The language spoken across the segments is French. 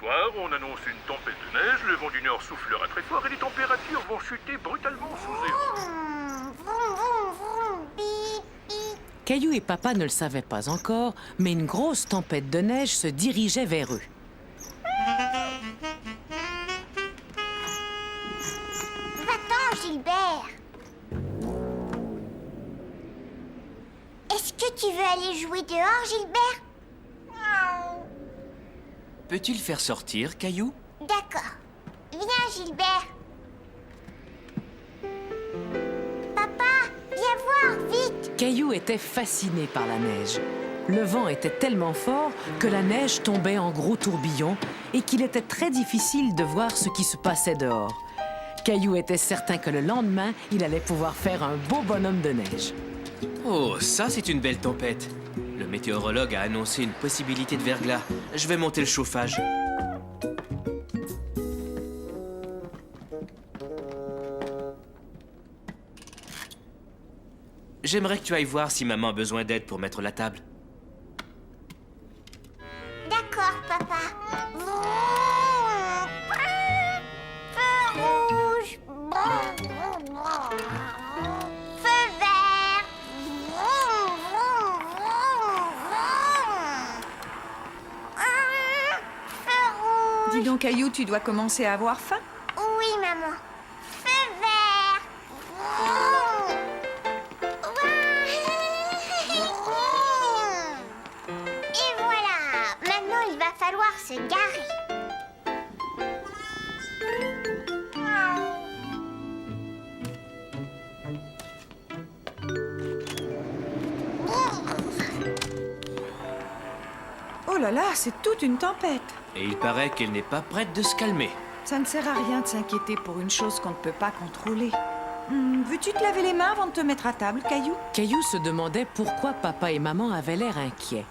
soir, on annonce une tempête de neige, le vent du nord soufflera très fort et les températures vont chuter brutalement sous zéro. Vroom, vroom, vroom, bip, bip. Caillou et Papa ne le savaient pas encore, mais une grosse tempête de neige se dirigeait vers eux. Va-t'en, Gilbert. Est-ce que tu veux aller jouer dehors, Gilbert? Peux-tu le faire sortir, Caillou? D'accord. Viens, Gilbert. Papa, viens voir, vite. Caillou était fasciné par la neige. Le vent était tellement fort que la neige tombait en gros tourbillons et qu'il était très difficile de voir ce qui se passait dehors. Caillou était certain que le lendemain, il allait pouvoir faire un beau bonhomme de neige. Oh, ça, c'est une belle tempête. Le météorologue a annoncé une possibilité de verglas. Je vais monter le chauffage. J'aimerais que tu ailles voir si maman a besoin d'aide pour mettre la table. D'accord, papa. Vroom. Feu rouge. Feu vert. Vroom, vroom, vroom, vroom. Feu rouge. Dis donc, Caillou, tu dois commencer à avoir faim. Oui, maman. Feu vert. Vroom. Et voilà. Maintenant, il va falloir se garer. Oh là là, c'est toute une tempête. Et il paraît qu'elle n'est pas prête de se calmer. Ça ne sert à rien de s'inquiéter pour une chose qu'on ne peut pas contrôler. Veux-tu te laver les mains avant de te mettre à table, Caillou? Caillou se demandait pourquoi Papa et Maman avaient l'air inquiets.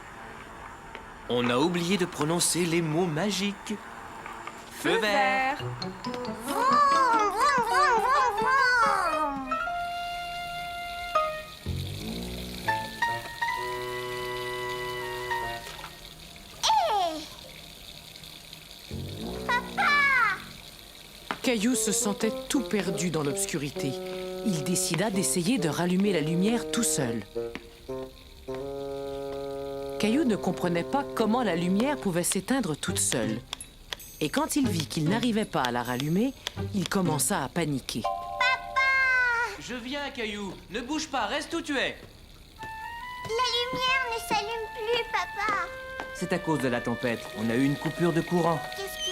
On a oublié de prononcer les mots magiques. Feu vert. Vroom, vroom, vroom, vroom, vroom. Hé! Papa! Caillou se sentait tout perdu dans l'obscurité. Il décida d'essayer de rallumer la lumière tout seul. Caillou ne comprenait pas comment la lumière pouvait s'éteindre toute seule. Et quand il vit qu'il n'arrivait pas à la rallumer, il commença à paniquer. Je viens, Caillou. Ne bouge pas, reste où tu es. La lumière ne s'allume plus, papa. C'est à cause de la tempête. On a eu une coupure de courant. Qu'est-ce que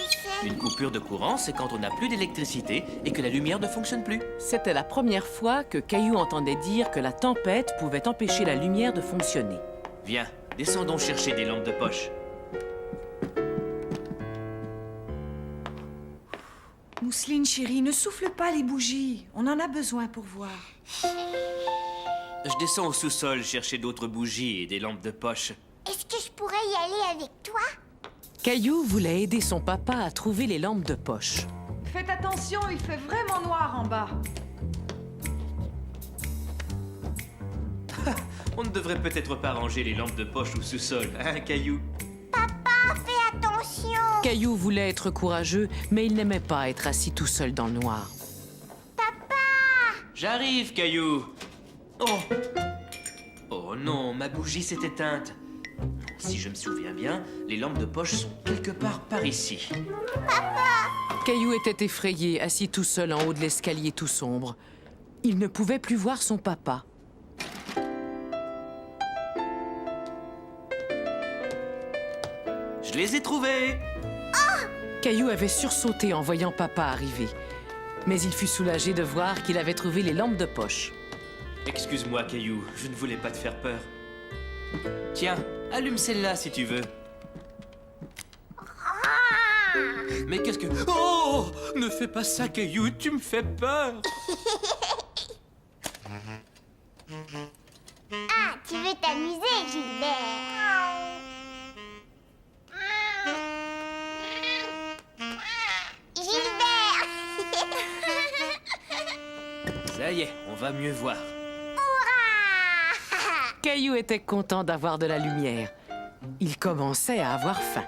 c'est? Une coupure de courant, c'est quand on n'a plus d'électricité et que la lumière ne fonctionne plus. C'était la première fois que Caillou entendait dire que la tempête pouvait empêcher la lumière de fonctionner. Viens, descendons chercher des lampes de poche. Mousseline, chérie, ne souffle pas les bougies. On en a besoin pour voir. Je descends au sous-sol chercher d'autres bougies et des lampes de poche. Est-ce que je pourrais y aller avec toi? Caillou voulait aider son papa à trouver les lampes de poche. Faites attention, il fait vraiment noir en bas. On ne devrait peut-être pas ranger les lampes de poche au sous-sol, hein, Caillou? Papa, fais attention. Caillou voulait être courageux, mais il n'aimait pas être assis tout seul dans le noir. J'arrive, Caillou. Oh! Oh non, ma bougie s'est éteinte. Si je me souviens bien, les lampes de poche sont quelque part par ici. Caillou était effrayé, assis tout seul en haut de l'escalier tout sombre. Il ne pouvait plus voir son papa. Je les ai trouvés! Caillou avait sursauté en voyant papa arriver. Mais il fut soulagé de voir qu'il avait trouvé les lampes de poche. Excuse-moi, Caillou, je ne voulais pas te faire peur. Tiens, allume celle-là si tu veux. Mais qu'est-ce que... Oh! Ne fais pas ça, Caillou, tu me fais peur! Ah, tu veux t'amuser, Gilbert? Gilbert! Ça y est, on va mieux voir. Hurrah! Caillou était content d'avoir de la lumière. Il commençait à avoir faim.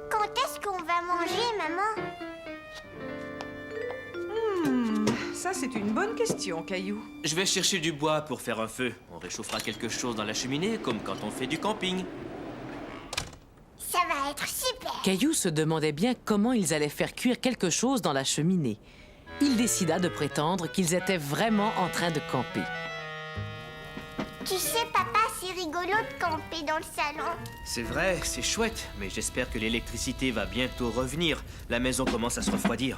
Quand est-ce qu'on va manger, maman? Ça, c'est une bonne question, Caillou. Je vais chercher du bois pour faire un feu. On réchauffera quelque chose dans la cheminée, comme quand on fait du camping. Ça va être super. Caillou se demandait bien comment ils allaient faire cuire quelque chose dans la cheminée. Il décida de prétendre qu'ils étaient vraiment en train de camper. Tu sais, papa, c'est rigolo de camper dans le salon. C'est vrai, c'est chouette, mais j'espère que l'électricité va bientôt revenir. La maison commence à se refroidir.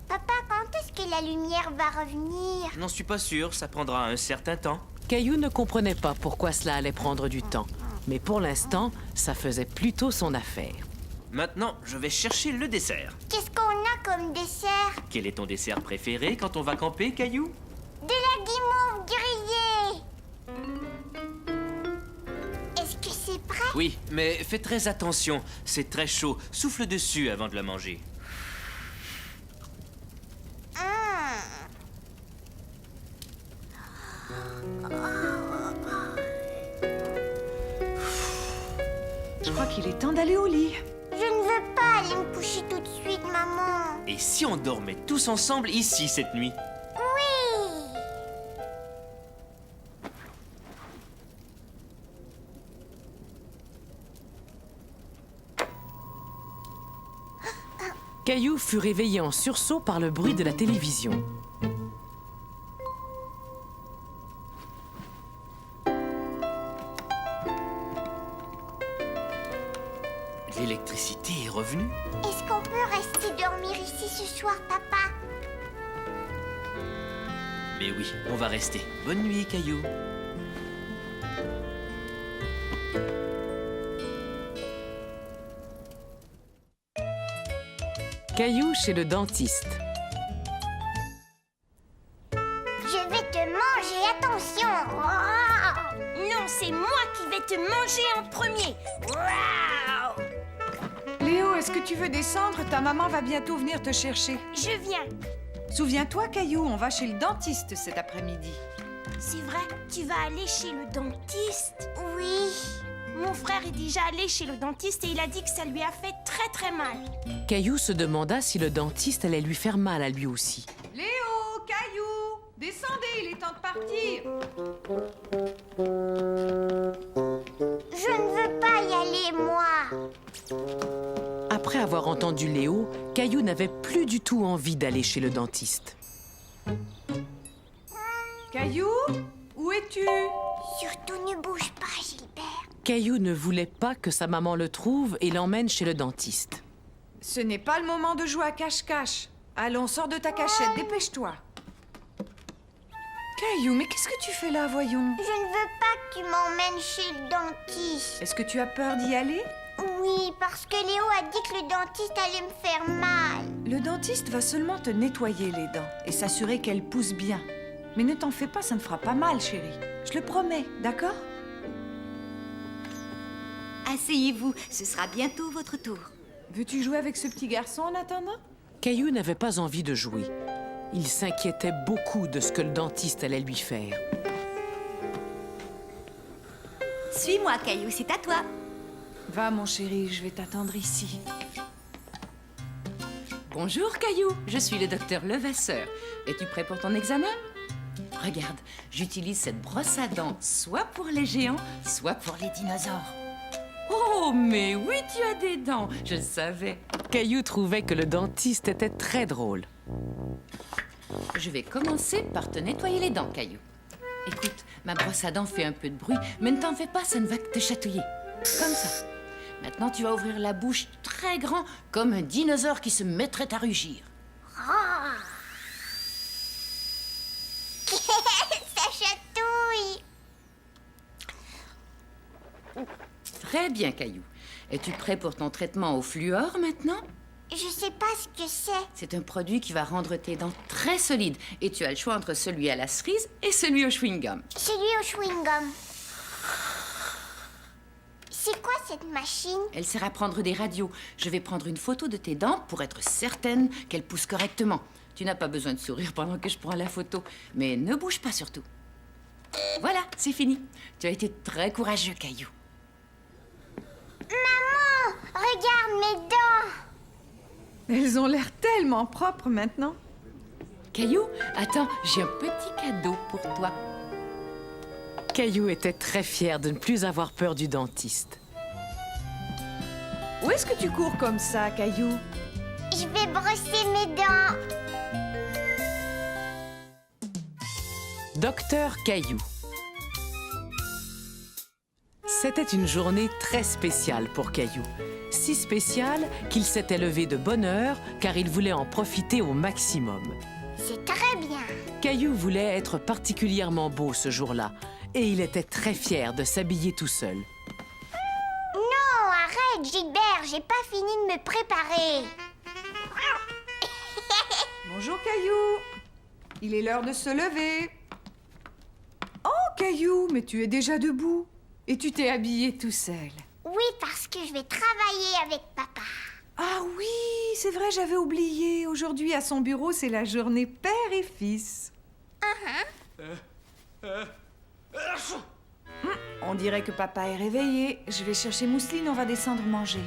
Papa, quand est-ce que la lumière va revenir? Je n'en suis pas sûr, ça prendra un certain temps. Caillou ne comprenait pas pourquoi cela allait prendre du temps. Mais pour l'instant, ça faisait plutôt son affaire. Maintenant, je vais chercher le dessert. Qu'est-ce qu'on a comme dessert? Quel est ton dessert préféré quand on va camper, Caillou? De la guimauve grillée. Est-ce que c'est prêt? Oui, mais fais très attention, c'est très chaud. Souffle dessus avant de le manger. Je crois qu'il est temps d'aller au lit. Je ne veux pas aller me coucher tout de suite, maman. Et si on dormait tous ensemble ici cette nuit? Oui. Caillou fut réveillé en sursaut par le bruit de la télévision. L'électricité est revenue? Est-ce qu'on peut rester dormir ici ce soir, papa? Mais oui, on va rester. Bonne nuit, Caillou. Caillou chez le dentiste. Je vais te manger, attention. Non, c'est moi qui vais te manger en premier. Léo, est-ce que tu veux descendre? Ta maman va bientôt venir te chercher. Je viens. Souviens-toi, Caillou, on va chez le dentiste cet après-midi. C'est vrai, tu vas aller chez le dentiste? Oui. Mon frère est déjà allé chez le dentiste et il a dit que ça lui a fait très très mal. Caillou se demanda si le dentiste allait lui faire mal à lui aussi. Léo, Caillou, descendez, il est temps de partir. Je ne veux pas y aller, moi. Après avoir entendu Léo, Caillou n'avait plus du tout envie d'aller chez le dentiste. Caillou, où es-tu? Surtout ne bouge pas, Gilbert. Caillou ne voulait pas que sa maman le trouve et l'emmène chez le dentiste. Ce n'est pas le moment de jouer à cache-cache. Allons, sors de ta cachette, dépêche-toi. Caillou, mais qu'est-ce que tu fais là, voyons? Je ne veux pas que tu m'emmènes chez le dentiste. Est-ce que tu as peur d'y aller? Oui, parce que Léo a dit que le dentiste allait me faire mal. Le dentiste va seulement te nettoyer les dents et s'assurer qu'elles poussent bien. Mais ne t'en fais pas, ça ne fera pas mal, chérie. Je le promets, d'accord? Asseyez-vous, ce sera bientôt votre tour. Veux-tu jouer avec ce petit garçon en attendant? Caillou n'avait pas envie de jouer. Il s'inquiétait beaucoup de ce que le dentiste allait lui faire. Suis-moi, Caillou, c'est à toi. Va, mon chéri, je vais t'attendre ici. Bonjour Caillou, je suis le docteur Levasseur. Es-tu prêt pour ton examen? Regarde, j'utilise cette brosse à dents soit pour les géants, soit pour les dinosaures. Oh, mais oui, tu as des dents, je le savais. Caillou trouvait que le dentiste était très drôle. Je vais commencer par te nettoyer les dents, Caillou. Écoute, ma brosse à dents fait un peu de bruit, mais ne t'en fais pas, ça ne va que te chatouiller. Comme ça. Maintenant, tu vas ouvrir la bouche très grand, comme un dinosaure qui se mettrait à rugir. Ça chatouille. Très bien, Caillou. Es-tu prêt pour ton traitement au fluor maintenant? Je sais pas ce que c'est. C'est un produit qui va rendre tes dents très solides. Et tu as le choix entre celui à la cerise et celui au chewing-gum. Celui au chewing-gum. C'est quoi cette machine? Elle sert à prendre des radios. Je vais prendre une photo de tes dents pour être certaine qu'elles poussent correctement. Tu n'as pas besoin de sourire pendant que je prends la photo. Mais ne bouge pas surtout. Voilà, c'est fini. Tu as été très courageux, Caillou. Maman, Regarde mes dents. Elles ont l'air tellement propres maintenant. Caillou, attends, j'ai un petit cadeau pour toi. Caillou était très fier de ne plus avoir peur du dentiste. Où est-ce que tu cours comme ça, Caillou? Je vais brosser mes dents. Docteur Caillou. C'était une journée très spéciale pour Caillou. Si spéciale qu'il s'était levé de bonne heure car il voulait en profiter au maximum. C'est très bien. Caillou voulait être particulièrement beau ce jour-là et il était très fier de s'habiller tout seul. Non, arrête, Gilbert, j'ai pas fini de me préparer. Bonjour, Caillou. Il est l'heure de se lever. Oh, Caillou, mais tu es déjà debout. Et tu t'es habillé tout seul. Oui, parce que je vais travailler avec papa. Ah oui, c'est vrai, j'avais oublié. Aujourd'hui, à son bureau, c'est la journée père et fils. On dirait que papa est réveillé. Je vais chercher Mousseline, on va descendre manger.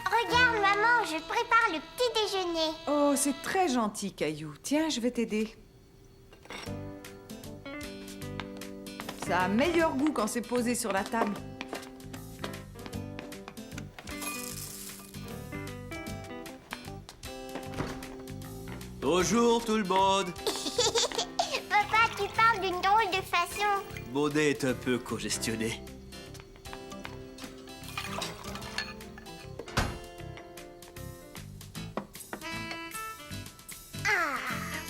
Regarde, maman, je prépare le petit déjeuner. Oh, c'est très gentil, Caillou. Tiens, je vais t'aider. Ça a meilleur goût quand c'est posé sur la table. Bonjour tout le monde. Papa, tu parles d'une drôle de façon. Mon nez est un peu congestionné.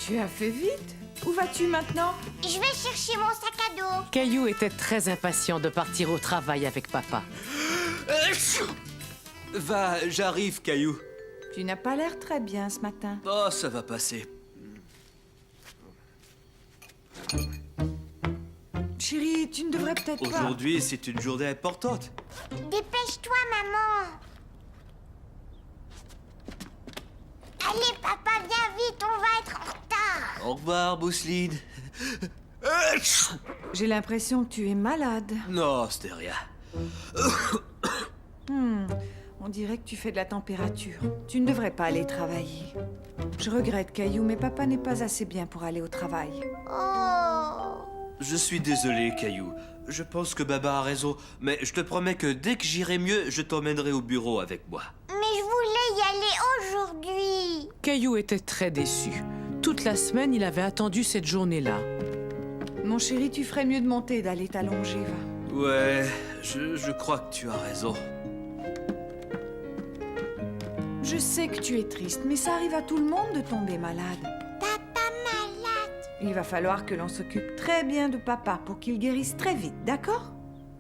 Tu as fait vite. Où vas-tu maintenant? Je vais chercher mon sac à dos. Caillou était très impatient de partir au travail avec papa. Va, j'arrive, Caillou. Tu n'as pas l'air très bien ce matin. Oh, ça va passer. Chérie, tu ne devrais peut-être pas... Aujourd'hui, c'est une journée importante. Dépêche-toi, maman. Allez, papa, viens vite, on va être en retard. Au revoir, Mousseline. J'ai l'impression que tu es malade. Non, c'était rien. On dirait que tu fais de la température. Tu ne devrais pas aller travailler. Je regrette, Caillou, mais papa n'est pas assez bien pour aller au travail. Oh. Je suis désolé, Caillou. Je pense que Baba a raison, mais je te promets que dès que j'irai mieux, je t'emmènerai au bureau avec moi. Mais je voulais y aller aujourd'hui. Caillou était très déçu. Toute la semaine, il avait attendu cette journée-là. Mon chéri, tu ferais mieux de monter et d'aller t'allonger, va. Ouais, je crois que tu as raison. Je sais que tu es triste, mais ça arrive à tout le monde de tomber malade. Papa malade. Il va falloir que l'on s'occupe très bien de papa pour qu'il guérisse très vite, d'accord?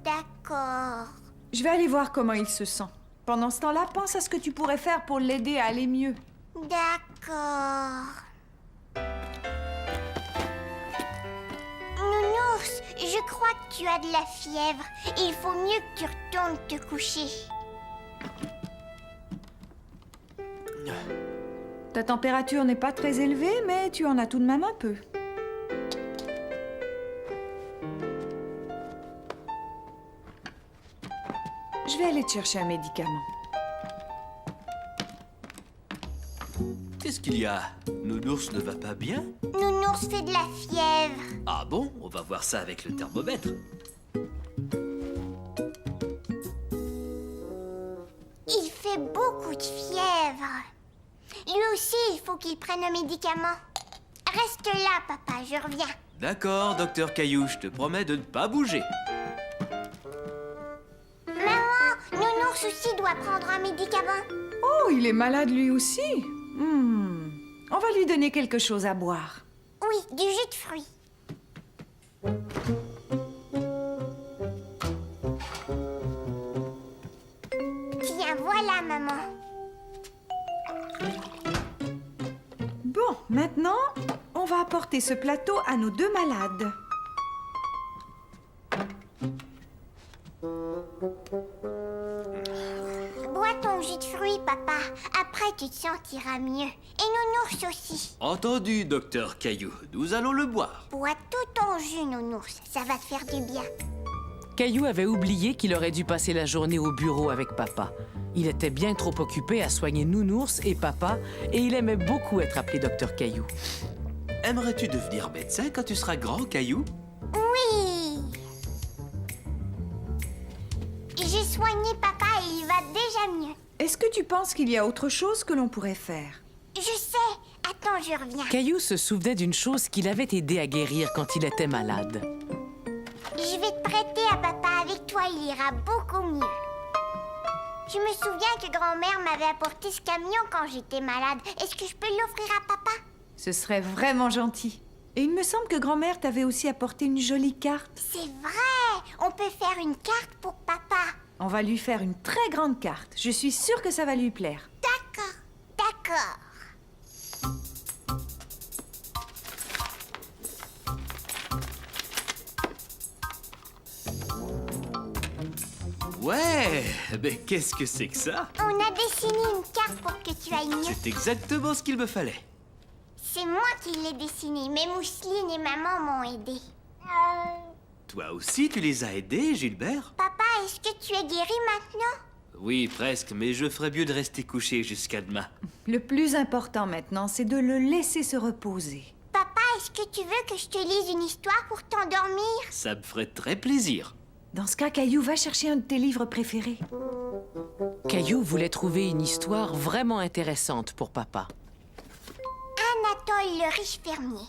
D'accord. Je vais aller voir comment il se sent. Pendant ce temps-là, pense à ce que tu pourrais faire pour l'aider à aller mieux. D'accord. Nounours, je crois que tu as de la fièvre. Il faut mieux que tu retournes te coucher. Ta température n'est pas très élevée, mais tu en as tout de même un peu. Je vais aller te chercher un médicament. Qu'est-ce qu'il y a? Nounours ne va pas bien? Nounours fait de la fièvre. Ah bon? On va voir ça avec le thermomètre. Il fait beaucoup de fièvre. Lui aussi, il faut qu'il prenne un médicament. Reste là, papa, je reviens. D'accord, docteur Caillou, je te promets de ne pas bouger. Maman, Nounours aussi doit prendre un médicament. Oh, il est malade lui aussi. On va lui donner quelque chose à boire. Oui, du jus de fruits. Tiens, voilà, maman. Bon, maintenant, on va apporter ce plateau à nos deux malades. Bois ton jus de fruits, papa. Après, tu te sentiras mieux. Et Nounours aussi. Entendu, docteur Caillou. Nous allons le boire. Bois tout ton jus, Nounours. Ça va te faire du bien. Caillou avait oublié qu'il aurait dû passer la journée au bureau avec papa. Il était bien trop occupé à soigner Nounours et papa, et il aimait beaucoup être appelé Docteur Caillou. Aimerais-tu devenir médecin quand tu seras grand, Caillou? Oui. J'ai soigné papa et il va déjà mieux. Est-ce que tu penses qu'il y a autre chose que l'on pourrait faire? Je sais. Attends, je reviens. Caillou se souvenait d'une chose qui l'avait aidé à guérir quand il était malade. Je vais te prêter à papa. Avec toi, il ira beaucoup mieux. Je me souviens que grand-mère m'avait apporté ce camion quand j'étais malade. Est-ce que je peux l'offrir à papa? Ce serait vraiment gentil. Et il me semble que grand-mère t'avait aussi apporté une jolie carte. C'est vrai. On peut faire une carte pour papa. On va lui faire une très grande carte. Je suis sûre que ça va lui plaire. D'accord. D'accord. Ouais, mais qu'est-ce que c'est que ça? On a dessiné une carte pour que tu ailles mieux. C'est exactement ce qu'il me fallait. C'est moi qui l'ai dessiné, mais Mousseline et maman m'ont aidé. Toi aussi, tu les as aidés, Gilbert? Papa, est-ce que tu es guéri maintenant? Oui, presque, mais je ferais mieux de rester couché jusqu'à demain. Le plus important maintenant, c'est de le laisser se reposer. Papa, est-ce que tu veux que je te lise une histoire pour t'endormir? Ça me ferait très plaisir. Dans ce cas, Caillou, va chercher un de tes livres préférés. Caillou voulait trouver une histoire vraiment intéressante pour papa. Anatole, le riche fermier.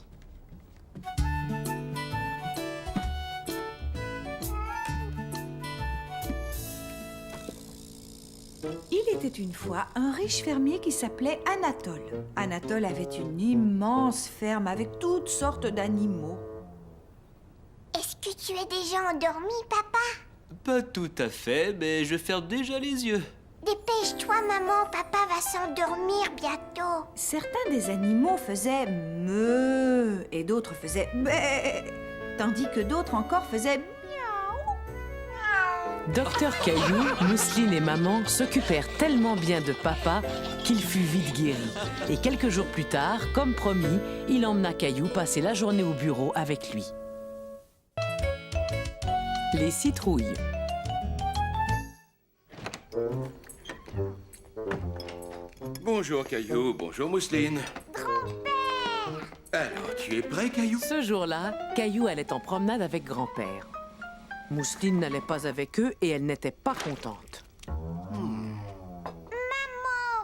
Il était une fois un riche fermier qui s'appelait Anatole. Anatole avait une immense ferme avec toutes sortes d'animaux. Est-ce que tu es déjà endormi, papa? Pas tout à fait, mais je ferme déjà les yeux. Dépêche-toi, maman, papa va s'endormir bientôt. Certains des animaux faisaient meuh et d'autres faisaient bé, tandis que d'autres encore faisaient miaou. Docteur Caillou, Mousseline et maman s'occupèrent tellement bien de papa qu'il fut vite guéri. Et quelques jours plus tard, comme promis, il emmena Caillou passer la journée au bureau avec lui. Les citrouilles. Bonjour Caillou, bonjour Mousseline. Grand-père! Alors, tu es prêt Caillou? Ce jour-là, Caillou allait en promenade avec grand-père. Mousseline n'allait pas avec eux et elle n'était pas contente. Maman,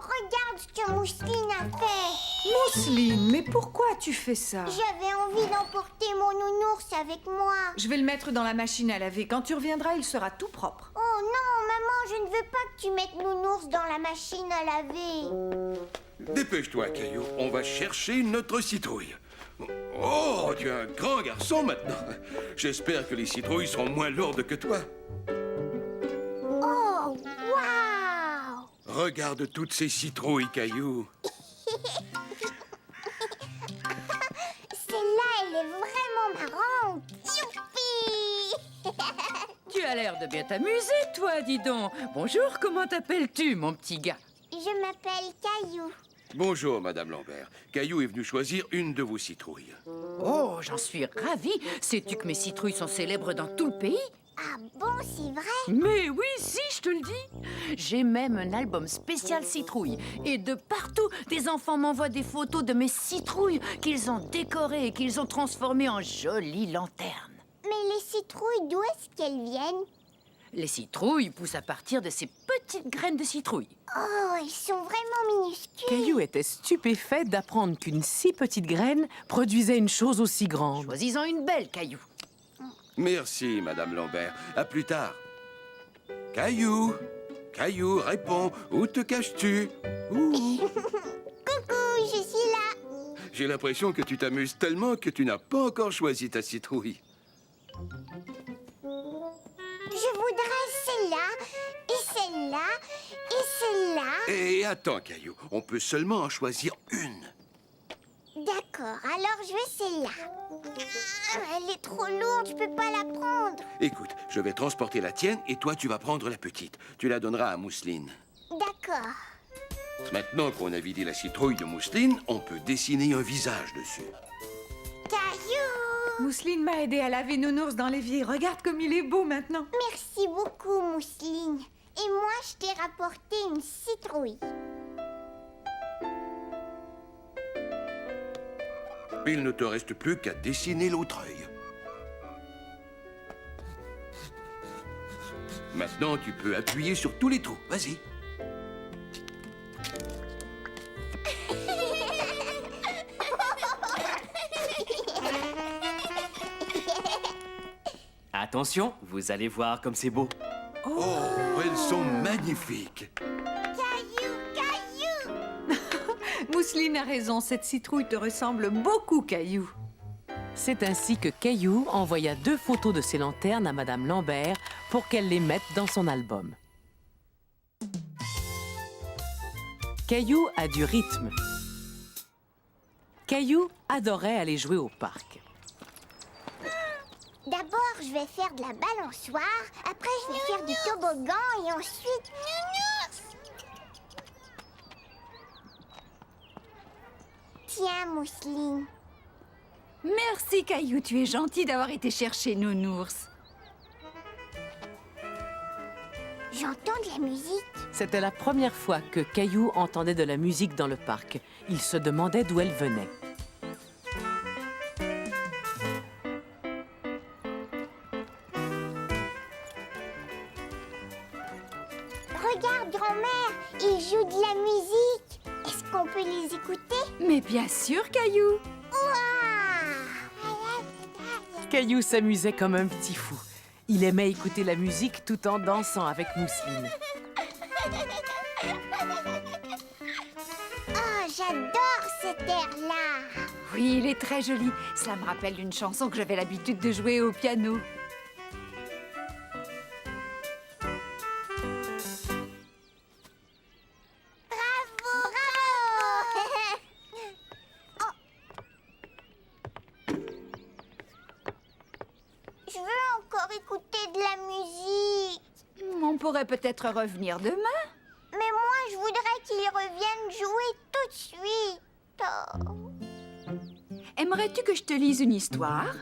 regarde ce que Mousseline a fait. Mousseline, mais pourquoi tu fais ça? J'avais envie d'emporter mon nounours avec moi. Je vais le mettre dans la machine à laver. Quand tu reviendras, il sera tout propre. Oh non, maman, je ne veux pas que tu mettes nounours dans la machine à laver. Dépêche-toi Caillou, on va chercher notre citrouille. Oh, tu es un grand garçon maintenant. J'espère que les citrouilles sont moins lourdes que toi. Oh, waouh! Regarde toutes ces citrouilles, Caillou. Celle-là, elle est vraiment marrante. Youpi! Tu as l'air de bien t'amuser, toi, dis donc. Bonjour, comment t'appelles-tu, mon petit gars? Je m'appelle Caillou. Bonjour, Madame Lambert. Caillou est venu choisir une de vos citrouilles. Oh, j'en suis ravie. Sais-tu que mes citrouilles sont célèbres dans tout le pays? Ah bon, c'est vrai? Mais oui, si, je te le dis. J'ai même un album spécial citrouille. Et de partout, des enfants m'envoient des photos de mes citrouilles qu'ils ont décorées et qu'ils ont transformées en jolies lanternes. Mais les citrouilles, d'où est-ce qu'elles viennent? Les citrouilles poussent à partir de ces petites graines de citrouille. Oh, elles sont vraiment minuscules. Caillou était stupéfait d'apprendre qu'une si petite graine produisait une chose aussi grande. Choisis-en une belle, Caillou. Merci, Madame Lambert. À plus tard. Caillou, Caillou, réponds. Où te caches-tu? Ouh. Coucou, je suis là. J'ai l'impression que tu t'amuses tellement que tu n'as pas encore choisi ta citrouille. Je voudrais celle-là, et celle-là, et celle-là. Et attends, Caillou, on peut seulement en choisir une. D'accord, alors je veux celle-là. Elle est trop lourde, je peux pas la prendre. Écoute, je vais transporter la tienne et toi, tu vas prendre la petite. Tu la donneras à Mousseline. D'accord. Maintenant qu'on a vidé la citrouille de Mousseline, on peut dessiner un visage dessus. Caillou! Mousseline m'a aidé à laver Nounours dans l'évier. Regarde comme il est beau maintenant. Merci beaucoup, Mousseline. Et moi, je t'ai rapporté une citrouille. Il ne te reste plus qu'à dessiner l'autre œil. Maintenant, tu peux appuyer sur tous les trous. Vas-y. Attention, vous allez voir comme c'est beau. Oh, elles sont magnifiques. Caillou, Caillou! Mousseline a raison, cette citrouille te ressemble beaucoup, Caillou. C'est ainsi que Caillou envoya 2 photos de ses lanternes à Madame Lambert pour qu'elle les mette dans son album. Caillou a du rythme. Caillou adorait aller jouer au parc. D'abord, je vais faire de la balançoire. Après, je vais faire du toboggan et ensuite... Tiens, Mousseline. Merci, Caillou. Tu es gentil d'avoir été chercher Nounours. J'entends de la musique. C'était la première fois que Caillou entendait de la musique dans le parc. Il se demandait d'où elle venait. Regarde, grand-mère, ils jouent de la musique. Est-ce qu'on peut les écouter? Mais bien sûr, Caillou. Caillou s'amusait comme un petit fou. Il aimait écouter la musique tout en dansant avec Mousseline. Oh, j'adore cet air-là. Oui, il est très joli. Cela me rappelle une chanson que j'avais l'habitude de jouer au piano. Je veux encore écouter de la musique. On pourrait peut-être revenir demain. Mais moi, je voudrais qu'ils reviennent jouer tout de suite. Oh. Aimerais-tu que je te lise une histoire?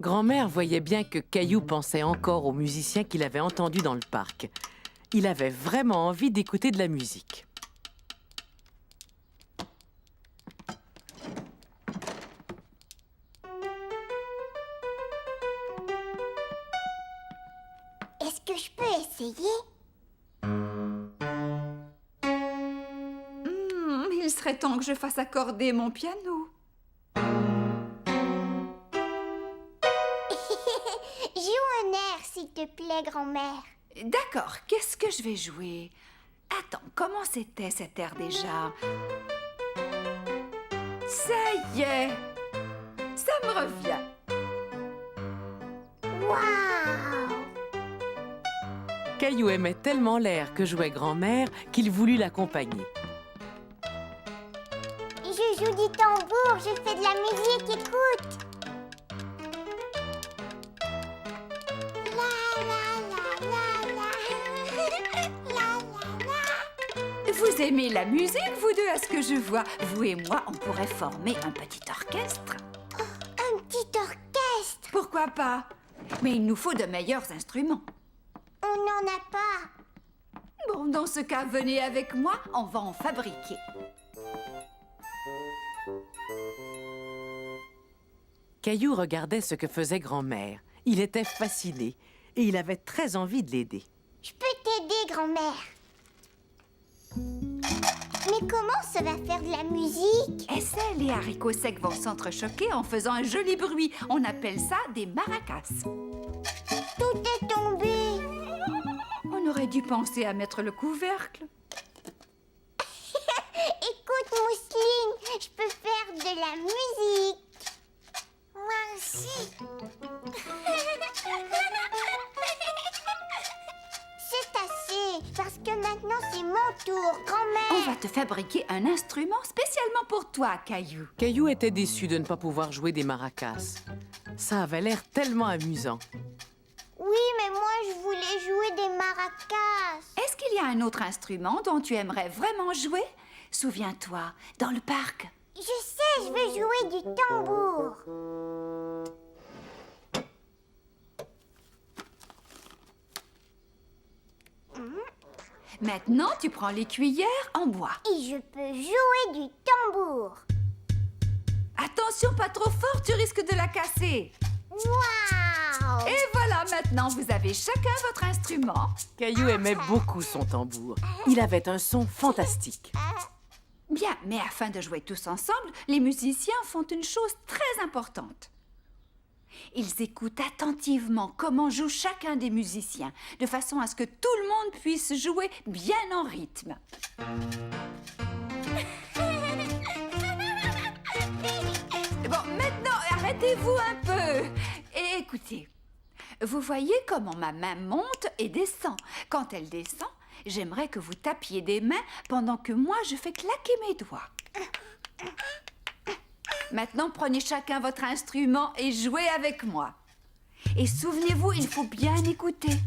Grand-mère voyait bien que Caillou pensait encore aux musiciens qu'il avait entendus dans le parc. Il avait vraiment envie d'écouter de la musique. Est-ce que je peux essayer? Il serait temps que je fasse accorder mon piano. Joue un air, s'il te plaît, grand-mère. D'accord, qu'est-ce que je vais jouer? Attends, comment c'était cet air déjà? Ça y est! Ça me revient. Waouh! Caillou aimait tellement l'air que jouait grand-mère qu'il voulut l'accompagner. Je joue du tambour, je fais de la musique, écoute. La la la la la. La la la. Vous aimez la musique, vous deux, à ce que je vois? Vous et moi, on pourrait former un petit orchestre. Un petit orchestre. Pourquoi pas? Mais il nous faut de meilleurs instruments. On n'en a pas. Bon, dans ce cas, venez avec moi, on va en fabriquer. Caillou regardait ce que faisait grand-mère. Il était fasciné et il avait très envie de l'aider. Je peux t'aider, grand-mère. Mais comment ça va faire de la musique? Essaie, les haricots secs vont s'entrechoquer en faisant un joli bruit. On appelle ça des maracas. Tout est tombé. On aurait dû penser à mettre le couvercle. Écoute, Mousseline, je peux faire de la musique. Moi aussi. C'est assez, parce que maintenant c'est mon tour, grand-mère. On va te fabriquer un instrument spécialement pour toi, Caillou. Caillou était déçu de ne pas pouvoir jouer des maracas. Ça avait l'air tellement amusant. Oui, mais moi je voulais jouer des maracas. Est-ce qu'il y a un autre instrument dont tu aimerais vraiment jouer? Souviens-toi, dans le parc. Je sais, je veux jouer du tambour. Maintenant, tu prends les cuillères en bois. Et je peux jouer du tambour. Attention, pas trop fort, tu risques de la casser. Waouh! Et voilà, maintenant, vous avez chacun votre instrument. Caillou aimait beaucoup son tambour. Il avait un son fantastique. Bien, mais afin de jouer tous ensemble, les musiciens font une chose très importante. Ils écoutent attentivement comment joue chacun des musiciens, de façon à ce que tout le monde puisse jouer bien en rythme. Bon, maintenant, arrêtez-vous un peu et écoutez. Vous voyez comment ma main monte et descend. Quand elle descend, j'aimerais que vous tapiez des mains pendant que moi, je fais claquer mes doigts. Maintenant, prenez chacun votre instrument et jouez avec moi. Et souvenez-vous, il faut bien écouter.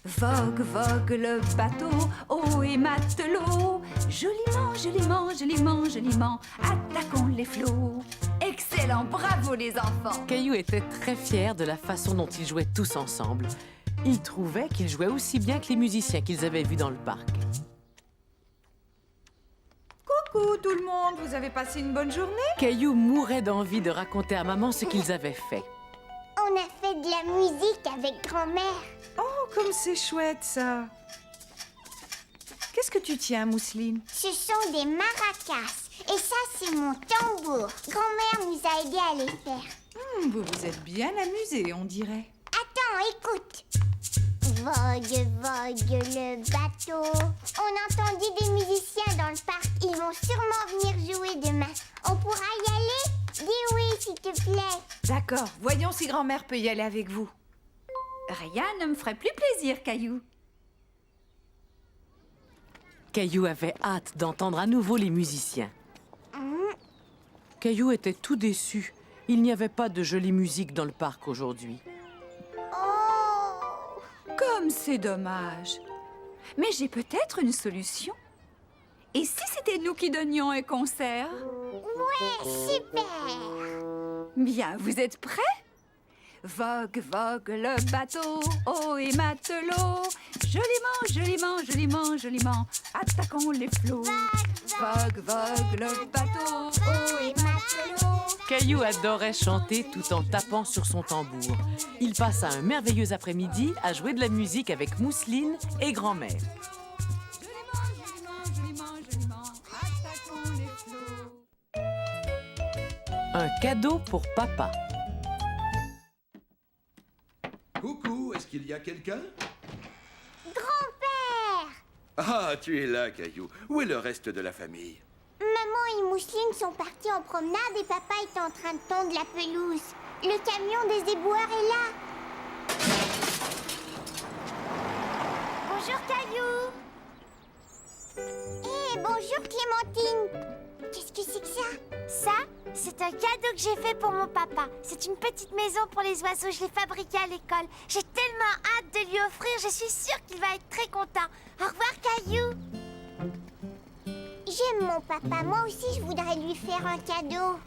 Vogue, vogue le bateau, haut et matelot. Joliment, joliment, joliment, joliment, attaquons les flots. Excellent, bravo les enfants. Caillou était très fier de la façon dont ils jouaient tous ensemble. Il trouvait qu'ils jouaient aussi bien que les musiciens qu'ils avaient vus dans le parc. Coucou tout le monde, vous avez passé une bonne journée? Caillou mourait d'envie de raconter à maman ce qu'ils avaient fait. On a fait de la musique avec grand-mère. Oh, comme c'est chouette ça! Qu'est-ce que tu tiens, Mousseline? Ce sont des maracas. Et ça, c'est mon tambour. Grand-mère nous a aidés à les faire. Vous vous êtes bien amusés, on dirait. Attends, écoute. Vogue, vogue le bateau. On entendit des musiciens dans le parc. Ils vont sûrement venir jouer demain. On pourra y aller? Dis oui, s'il te plaît. D'accord, voyons si grand-mère peut y aller avec vous. Rien ne me ferait plus plaisir, Caillou. Caillou avait hâte d'entendre à nouveau les musiciens. Caillou était tout déçu. Il n'y avait pas de jolie musique dans le parc aujourd'hui. Oh! Comme c'est dommage. Mais j'ai peut-être une solution. Et si c'était nous qui donnions un concert? Ouais, super! Bien, vous êtes prêts? Vogue, vogue le bateau, haut et matelot. Joliment, joliment, joliment, joliment, attaquons les flots. Vogue, vogue le bateau, haut et matelot. Caillou adorait chanter tout en tapant sur son tambour. Il passa un merveilleux après-midi à jouer de la musique avec Mousseline et grand-mère. Joliment, joliment, joliment, attaquons les flots. Un cadeau pour papa. Coucou, est-ce qu'il y a quelqu'un? Grand-père! Ah, tu es là, Caillou. Où est le reste de la famille? Maman et Mousseline sont partis en promenade et papa est en train de tondre la pelouse. Le camion des éboueurs est là. Bonjour Caillou. Hé, bonjour Clémentine. Qu'est-ce que c'est que ça? Ça, c'est un cadeau que j'ai fait pour mon papa. C'est une petite maison pour les oiseaux. Je l'ai fabriquée à l'école. J'ai tellement hâte de lui offrir. Je suis sûre qu'il va être très content. Au revoir, Caillou. J'aime mon papa. Moi aussi, je voudrais lui faire un cadeau.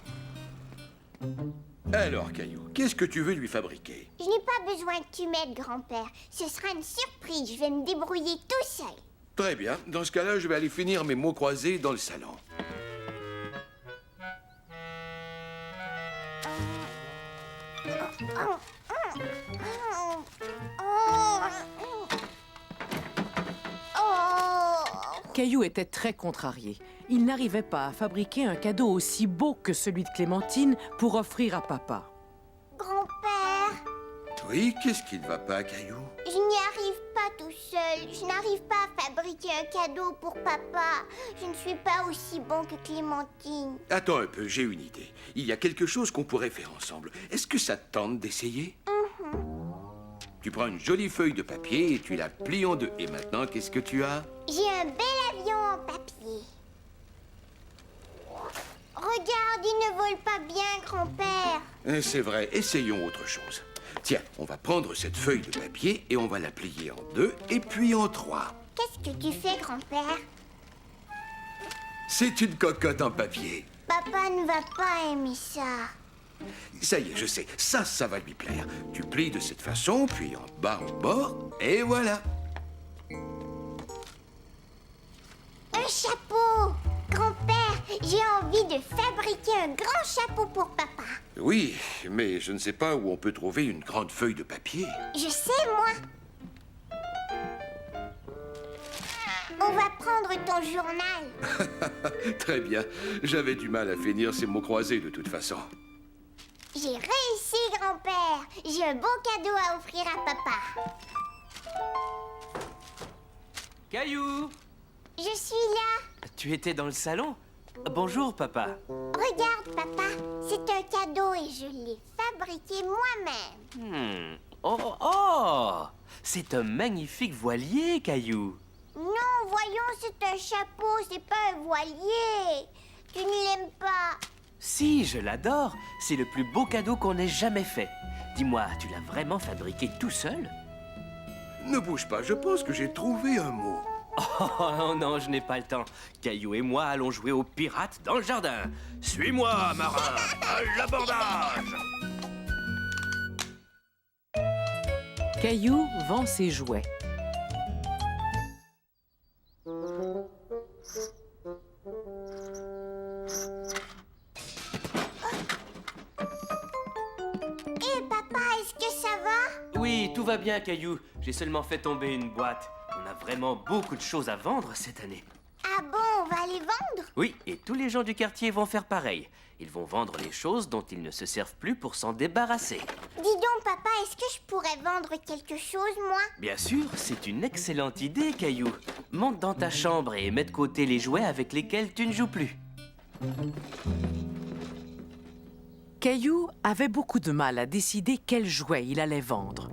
Alors, Caillou, qu'est-ce que tu veux lui fabriquer? Je n'ai pas besoin que tu m'aides, grand-père. Ce sera une surprise. Je vais me débrouiller tout seul. Très bien. Dans ce cas-là, je vais aller finir mes mots croisés dans le salon. Caillou était très contrarié. Il n'arrivait pas à fabriquer un cadeau aussi beau que celui de Clémentine pour offrir à papa. Grand-père, Oui, qu'est-ce qui ne va pas, Caillou? je n'y arrive pas tout seul. Je n'arrive pas à fabriquer un cadeau pour papa. Je ne suis pas aussi bon que Clémentine. Attends un peu, j'ai une idée. Il y a quelque chose qu'on pourrait faire ensemble. Est-ce que ça te tente d'essayer? Tu prends une jolie feuille de papier et tu la plies en deux. Et maintenant, qu'est-ce que tu as? J'ai un bel avion en papier. Regarde, il ne vole pas bien, grand-père. C'est vrai, essayons autre chose. Tiens, on va prendre cette feuille de papier et on va la plier en deux et puis en trois. Qu'est-ce que tu fais, grand-père? C'est une cocotte en papier. Papa ne va pas aimer ça. Ça y est, je sais, ça va lui plaire. Tu plies de cette façon, puis en bas, en bord, et voilà. Un chapeau! Grand-père, j'ai envie de fabriquer un grand chapeau pour papa. Oui, mais je ne sais pas où on peut trouver une grande feuille de papier. Je sais, moi. On va prendre ton journal. Très bien. J'avais du mal à finir ces mots croisés de toute façon. J'ai réussi, grand-père. J'ai un beau cadeau à offrir à papa. Caillou! Je suis là. Tu étais dans le salon? Bonjour, papa. Regarde, papa. C'est un cadeau et je l'ai fabriqué moi-même. Oh! C'est un magnifique voilier, Caillou. Non, voyons, c'est un chapeau, c'est pas un voilier. Tu ne l'aimes pas. Si, je l'adore. C'est le plus beau cadeau qu'on ait jamais fait. Dis-moi, tu l'as vraiment fabriqué tout seul? Ne bouge pas, je pense que j'ai trouvé un mot. Oh non, je n'ai pas le temps. Caillou et moi allons jouer aux pirates dans le jardin. Suis-moi, marin, à l'abordage! Caillou vend ses jouets. Hé, papa, est-ce que ça va? Oui, tout va bien, Caillou. J'ai seulement fait tomber une boîte. On a vraiment beaucoup de choses à vendre cette année. Ah bon, on va les vendre? Oui, et tous les gens du quartier vont faire pareil. Ils vont vendre les choses dont ils ne se servent plus pour s'en débarrasser. Dis donc, papa, est-ce que je pourrais vendre quelque chose, moi? Bien sûr, c'est une excellente idée, Caillou. Monte dans ta chambre et mets de côté les jouets avec lesquels tu ne joues plus. Caillou avait beaucoup de mal à décider quels jouets il allait vendre.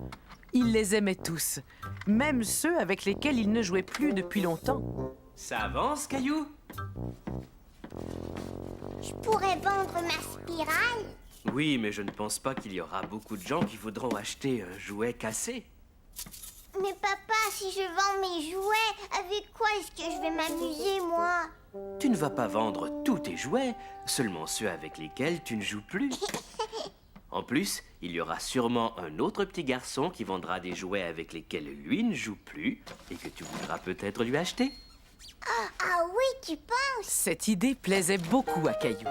Il les aimait tous, même ceux avec lesquels il ne jouait plus depuis longtemps. Ça avance, Caillou? Je pourrais vendre ma spirale? Oui, mais je ne pense pas qu'il y aura beaucoup de gens qui voudront acheter un jouet cassé. Mais papa, si je vends mes jouets, avec quoi est-ce que je vais m'amuser, moi? Tu ne vas pas vendre tous tes jouets, seulement ceux avec lesquels tu ne joues plus. En plus, il y aura sûrement un autre petit garçon qui vendra des jouets avec lesquels lui ne joue plus et que tu voudras peut-être lui acheter. Ah oui, tu penses? Cette idée plaisait beaucoup à Caillou.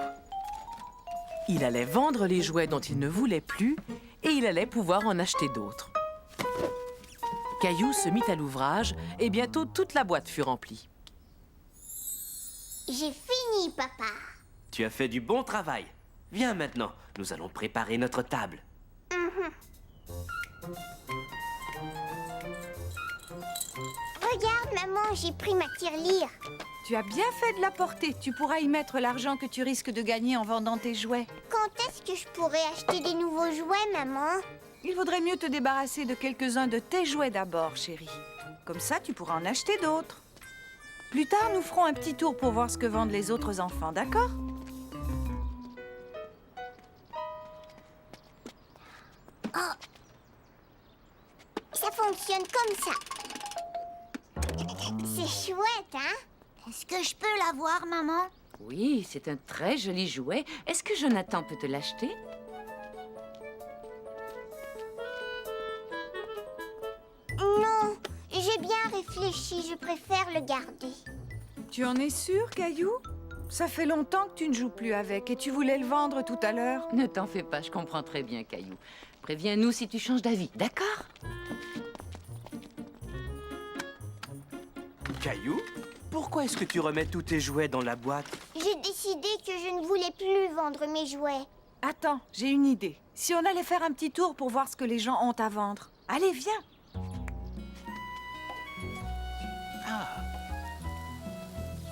Il allait vendre les jouets dont il ne voulait plus et il allait pouvoir en acheter d'autres. Caillou se mit à l'ouvrage et bientôt toute la boîte fut remplie. J'ai fini, papa. Tu as fait du bon travail. Viens maintenant, nous allons préparer notre table. Regarde, maman, j'ai pris ma tirelire. Tu as bien fait de la porter. Tu pourras y mettre l'argent que tu risques de gagner en vendant tes jouets. Quand est-ce que je pourrais acheter des nouveaux jouets, maman? Il vaudrait mieux te débarrasser de quelques-uns de tes jouets d'abord, chérie. Comme ça, tu pourras en acheter d'autres. Plus tard, nous ferons un petit tour pour voir ce que vendent les autres enfants, d'accord? Ça fonctionne comme ça. C'est chouette, hein? Est-ce que je peux l'avoir, maman? Oui, c'est un très joli jouet. Est-ce que Jonathan peut te l'acheter? Non, j'ai bien réfléchi, je préfère le garder. Tu en es sûr, Caillou? Ça fait longtemps que tu ne joues plus avec et tu voulais le vendre tout à l'heure. Ne t'en fais pas, je comprends très bien, Caillou. Préviens-nous si tu changes d'avis, d'accord? Caillou, pourquoi est-ce que tu remets tous tes jouets dans la boîte? J'ai décidé que je ne voulais plus vendre mes jouets. Attends, j'ai une idée. Si on allait faire un petit tour pour voir ce que les gens ont à vendre. Allez, viens.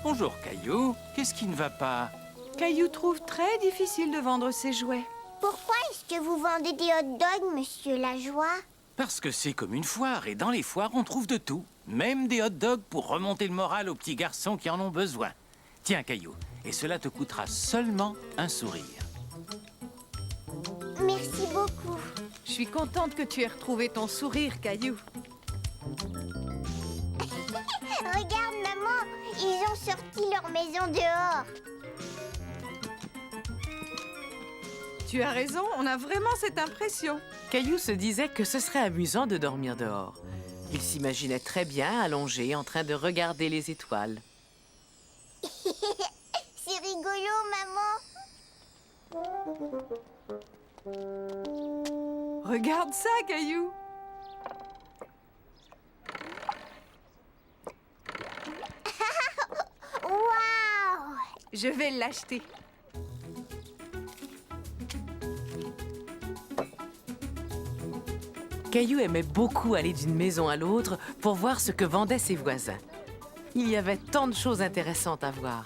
Bonjour, Caillou. Qu'est-ce qui ne va pas? Caillou trouve très difficile de vendre ses jouets. Pourquoi est-ce que vous vendez des hot dogs, monsieur Lajoie? Parce que c'est comme une foire, et dans les foires, on trouve de tout. Même des hot dogs pour remonter le moral aux petits garçons qui en ont besoin. Tiens, Caillou, et cela te coûtera seulement un sourire. Merci beaucoup. Je suis contente que tu aies retrouvé ton sourire, Caillou. Regarde, maman, ils ont sorti leur maison dehors. Tu as raison, on a vraiment cette impression. Caillou se disait que ce serait amusant de dormir dehors. Il s'imaginait très bien allongé en train de regarder les étoiles. C'est rigolo, maman. Regarde ça, Caillou. Waouh! Je vais l'acheter. Caillou aimait beaucoup aller d'une maison à l'autre pour voir ce que vendaient ses voisins. Il y avait tant de choses intéressantes à voir.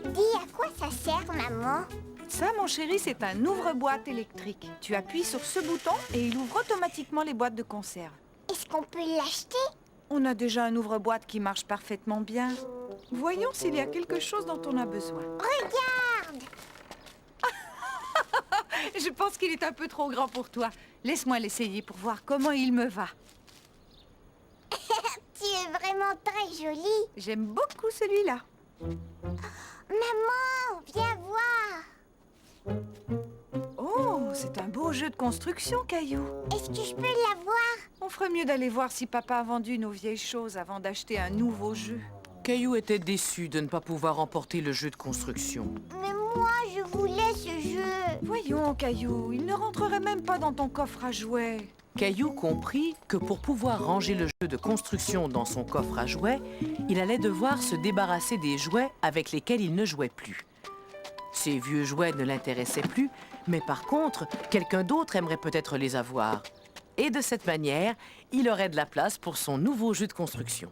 Dis, à quoi ça sert, maman? Ça, mon chéri, c'est un ouvre-boîte électrique. Tu appuies sur ce bouton et il ouvre automatiquement les boîtes de conserve. Est-ce qu'on peut l'acheter? On a déjà un ouvre-boîte qui marche parfaitement bien. Voyons s'il y a quelque chose dont on a besoin. Regarde! Je pense qu'il est un peu trop grand pour toi. Laisse-moi l'essayer pour voir comment il me va. Tu es vraiment très jolie. J'aime beaucoup celui-là. Maman, viens voir. Oh, c'est un beau jeu de construction, Caillou. Est-ce que je peux l'avoir? On ferait mieux d'aller voir si papa a vendu nos vieilles choses avant d'acheter un nouveau jeu. Caillou était déçu de ne pas pouvoir emporter le jeu de construction. Mais moi, je voulais ce jeu. Voyons, Caillou, il ne rentrerait même pas dans ton coffre à jouets. Caillou comprit que pour pouvoir ranger le jeu de construction dans son coffre à jouets, il allait devoir se débarrasser des jouets avec lesquels il ne jouait plus. Ces vieux jouets ne l'intéressaient plus, mais par contre, quelqu'un d'autre aimerait peut-être les avoir. Et de cette manière, il aurait de la place pour son nouveau jeu de construction.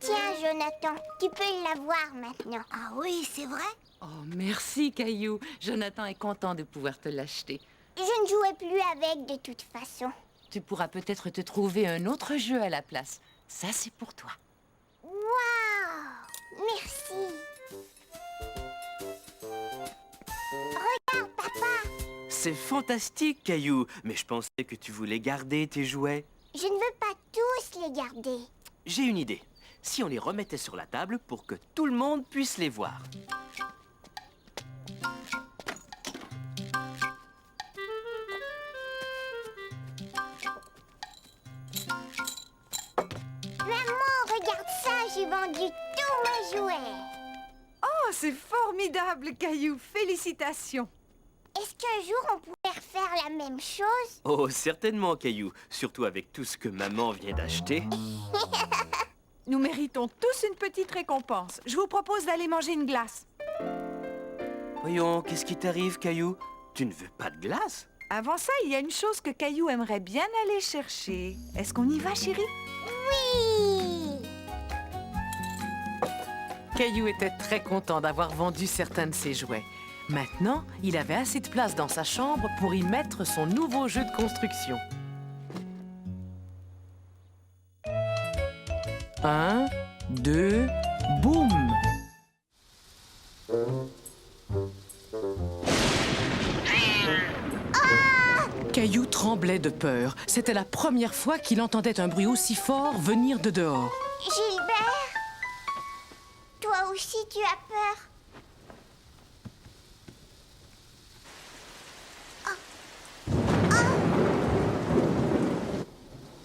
Tiens, Jonathan, tu peux l'avoir maintenant. Ah oui, c'est vrai? Oh, merci, Caillou. Jonathan est content de pouvoir te l'acheter. Je ne jouais plus avec de toute façon. Tu pourras peut-être te trouver un autre jeu à la place. Ça, c'est pour toi. Waouh! Merci. Regarde, papa. C'est fantastique, Caillou. Mais je pensais que tu voulais garder tes jouets. Je ne veux pas tous les garder. J'ai une idée. Si on les remettait sur la table pour que tout le monde puisse les voir. Maman, regarde ça, j'ai vendu tous mes jouets. Oh, c'est formidable, Caillou. Félicitations. Est-ce qu'un jour on pourrait refaire la même chose? Oh, certainement, Caillou. Surtout avec tout ce que maman vient d'acheter. Nous méritons tous une petite récompense. Je vous propose d'aller manger une glace. Voyons, qu'est-ce qui t'arrive, Caillou? Tu ne veux pas de glace? Avant ça, il y a une chose que Caillou aimerait bien aller chercher. Est-ce qu'on y va, chérie? Oui! Caillou était très content d'avoir vendu certains de ses jouets. Maintenant, il avait assez de place dans sa chambre pour y mettre son nouveau jeu de construction. 1, 2, boum! Caillou tremblait de peur. C'était la première fois qu'il entendait un bruit aussi fort venir de dehors. Gilbert? Toi aussi, tu as peur?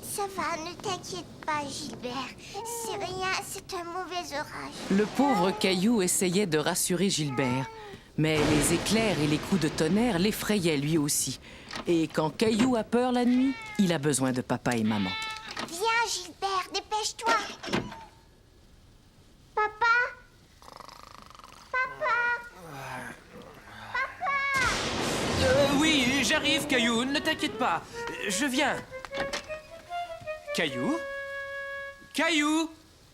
Ça va, ne t'inquiète pas, Gilbert. C'est rien, c'est un mauvais orage. Le pauvre Caillou essayait de rassurer Gilbert. Mais les éclairs et les coups de tonnerre l'effrayaient lui aussi. Et quand Caillou a peur la nuit, il a besoin de papa et maman. Viens, Gilbert, dépêche-toi. Papa? Oui, j'arrive, Caillou. Ne t'inquiète pas. Je viens. Caillou? Caillou?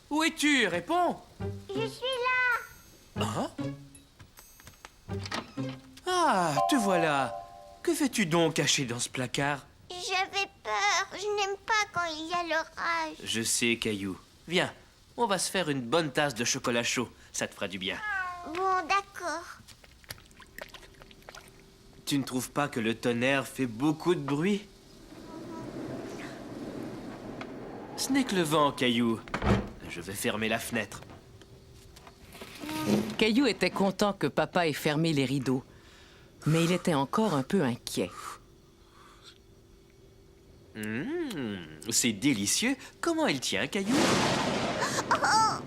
Où es-tu? Réponds. Je suis là. Hein? Ah, te voilà. Que fais-tu donc caché dans ce placard? J'avais peur. Je n'aime pas quand il y a l'orage. Je sais, Caillou. Viens, on va se faire une bonne tasse de chocolat chaud. Ça te fera du bien. Bon, d'accord. Tu ne trouves pas que le tonnerre fait beaucoup de bruit? Ce n'est que le vent, Caillou. Je vais fermer la fenêtre. Caillou était content que papa ait fermé les rideaux, mais il était encore un peu inquiet. C'est délicieux. Comment elle tient, Caillou? Papa,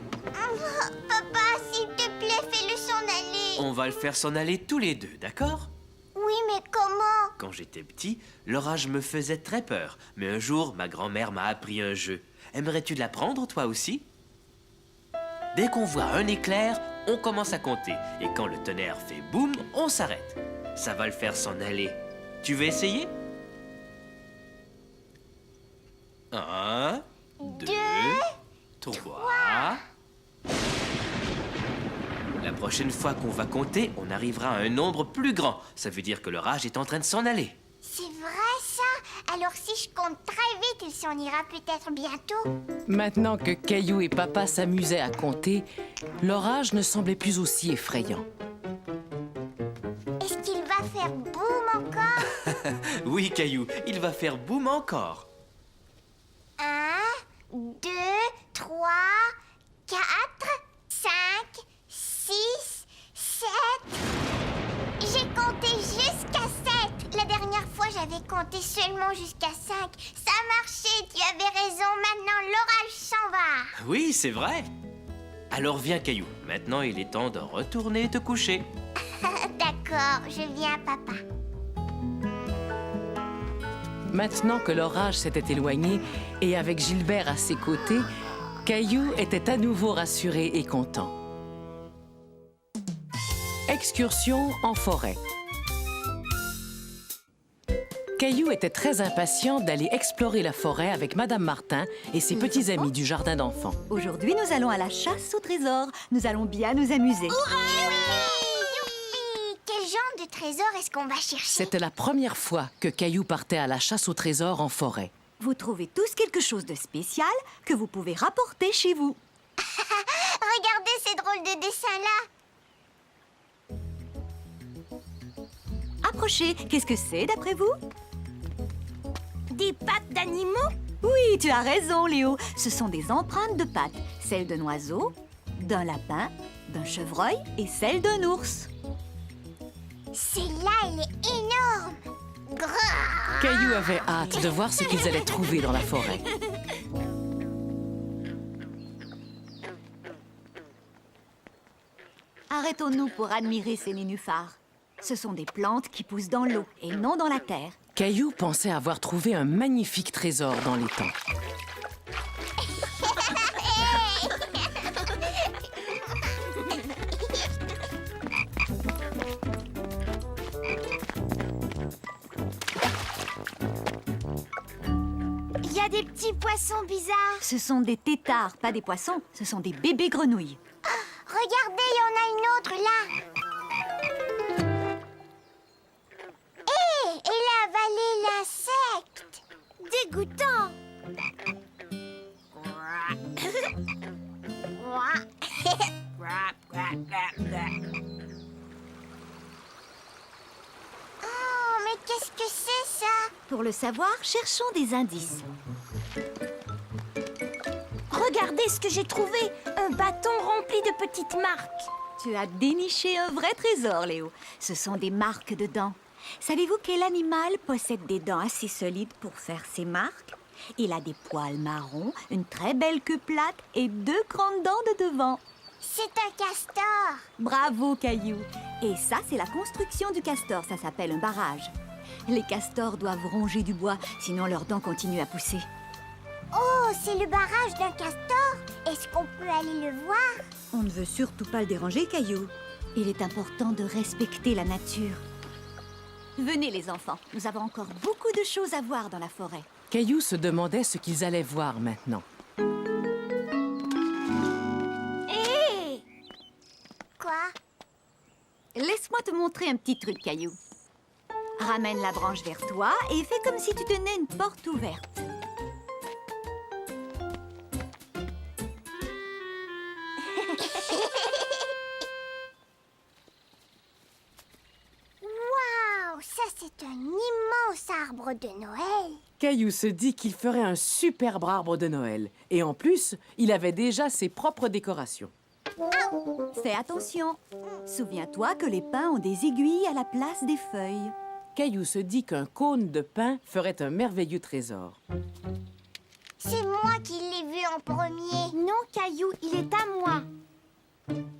s'il te plaît, fais-le s'en aller. On va le faire s'en aller tous les deux, d'accord? Oui, mais comment? Quand j'étais petit, l'orage me faisait très peur. Mais un jour, ma grand-mère m'a appris un jeu. Aimerais-tu l'apprendre, toi aussi? Dès qu'on voit un éclair, on commence à compter. Et quand le tonnerre fait boum, on s'arrête. Ça va le faire s'en aller. Tu veux essayer? 1, 2, 3... La prochaine fois qu'on va compter, on arrivera à un nombre plus grand. Ça veut dire que l'orage est en train de s'en aller. C'est vrai ça? Alors si je compte très vite, il s'en ira peut-être bientôt. Maintenant que Caillou et papa s'amusaient à compter, l'orage ne semblait plus aussi effrayant. Est-ce qu'il va faire boum encore? Oui, Caillou, il va faire boum encore. 1, 2, 3, 4, 5, 6, 7... J'ai compté jusqu'à 7. La dernière fois, j'avais compté seulement jusqu'à 5. Ça marchait, tu avais raison. Maintenant, l'orage s'en va. Oui, c'est vrai. Alors viens, Caillou. Maintenant, il est temps de retourner te coucher. D'accord, je viens, papa. Maintenant que l'orage s'était éloigné et avec Gilbert à ses côtés, Caillou était à nouveau rassuré et content. Excursion en forêt. Caillou était très impatient d'aller explorer la forêt avec Madame Martin et ses petits amis du jardin d'enfants. Aujourd'hui, nous allons à la chasse au trésor. Nous allons bien nous amuser. Quel genre de trésor est-ce qu'on va chercher? C'était la première fois que Caillou partait à la chasse au trésor en forêt. Vous trouvez tous quelque chose de spécial que vous pouvez rapporter chez vous. Regardez ces drôles de dessins-là. Approchez. Qu'est-ce que c'est, d'après vous? Des pattes d'animaux? Oui, tu as raison, Léo. Ce sont des empreintes de pattes. Celles d'un oiseau, d'un lapin, d'un chevreuil et celle d'un ours. Celle-là, elle est énorme. Grrr. Caillou avait hâte de voir ce qu'ils allaient trouver dans la forêt. Arrêtons-nous pour admirer ces nénuphars. Ce sont des plantes qui poussent dans l'eau et non dans la terre. Caillou pensait avoir trouvé un magnifique trésor dans l'étang. Il y a des petits poissons bizarres. Ce sont des têtards, pas des poissons. Ce sont des bébés grenouilles. Regardez, il y en a une autre là. Hé, elle a avalé l'insecte. Dégoûtant. Oh, mais qu'est-ce que c'est ça? Pour le savoir, cherchons des indices. Regardez ce que j'ai trouvé. Un bâton rempli de petites marques. Tu as déniché un vrai trésor, Léo. Ce sont des marques de dents. Savez-vous quel animal possède des dents assez solides pour faire ses marques? Il a des poils marrons, une très belle queue plate et 2 grandes dents de devant. C'est un castor. Bravo, Caillou. Et ça, c'est la construction du castor. Ça s'appelle un barrage. Les castors doivent ronger du bois, sinon leurs dents continuent à pousser. Oh, c'est le barrage d'un castor. Est-ce qu'on peut aller le voir? On ne veut surtout pas le déranger, Caillou. Il est important de respecter la nature. Venez, les enfants. Nous avons encore beaucoup de choses à voir dans la forêt. Caillou se demandait ce qu'ils allaient voir maintenant. Hé! Quoi? Laisse-moi te montrer un petit truc, Caillou. Ramène la branche vers toi et fais comme si tu tenais une porte ouverte. Waouh, ça c'est un immense arbre de Noël. Caillou se dit qu'il ferait un superbe arbre de Noël. Et en plus, il avait déjà ses propres décorations. Fais attention. Souviens-toi que les pins ont des aiguilles à la place des feuilles. Caillou se dit qu'un cône de pin ferait un merveilleux trésor. C'est moi qui l'ai vu en premier. Non, Caillou, il est à moi.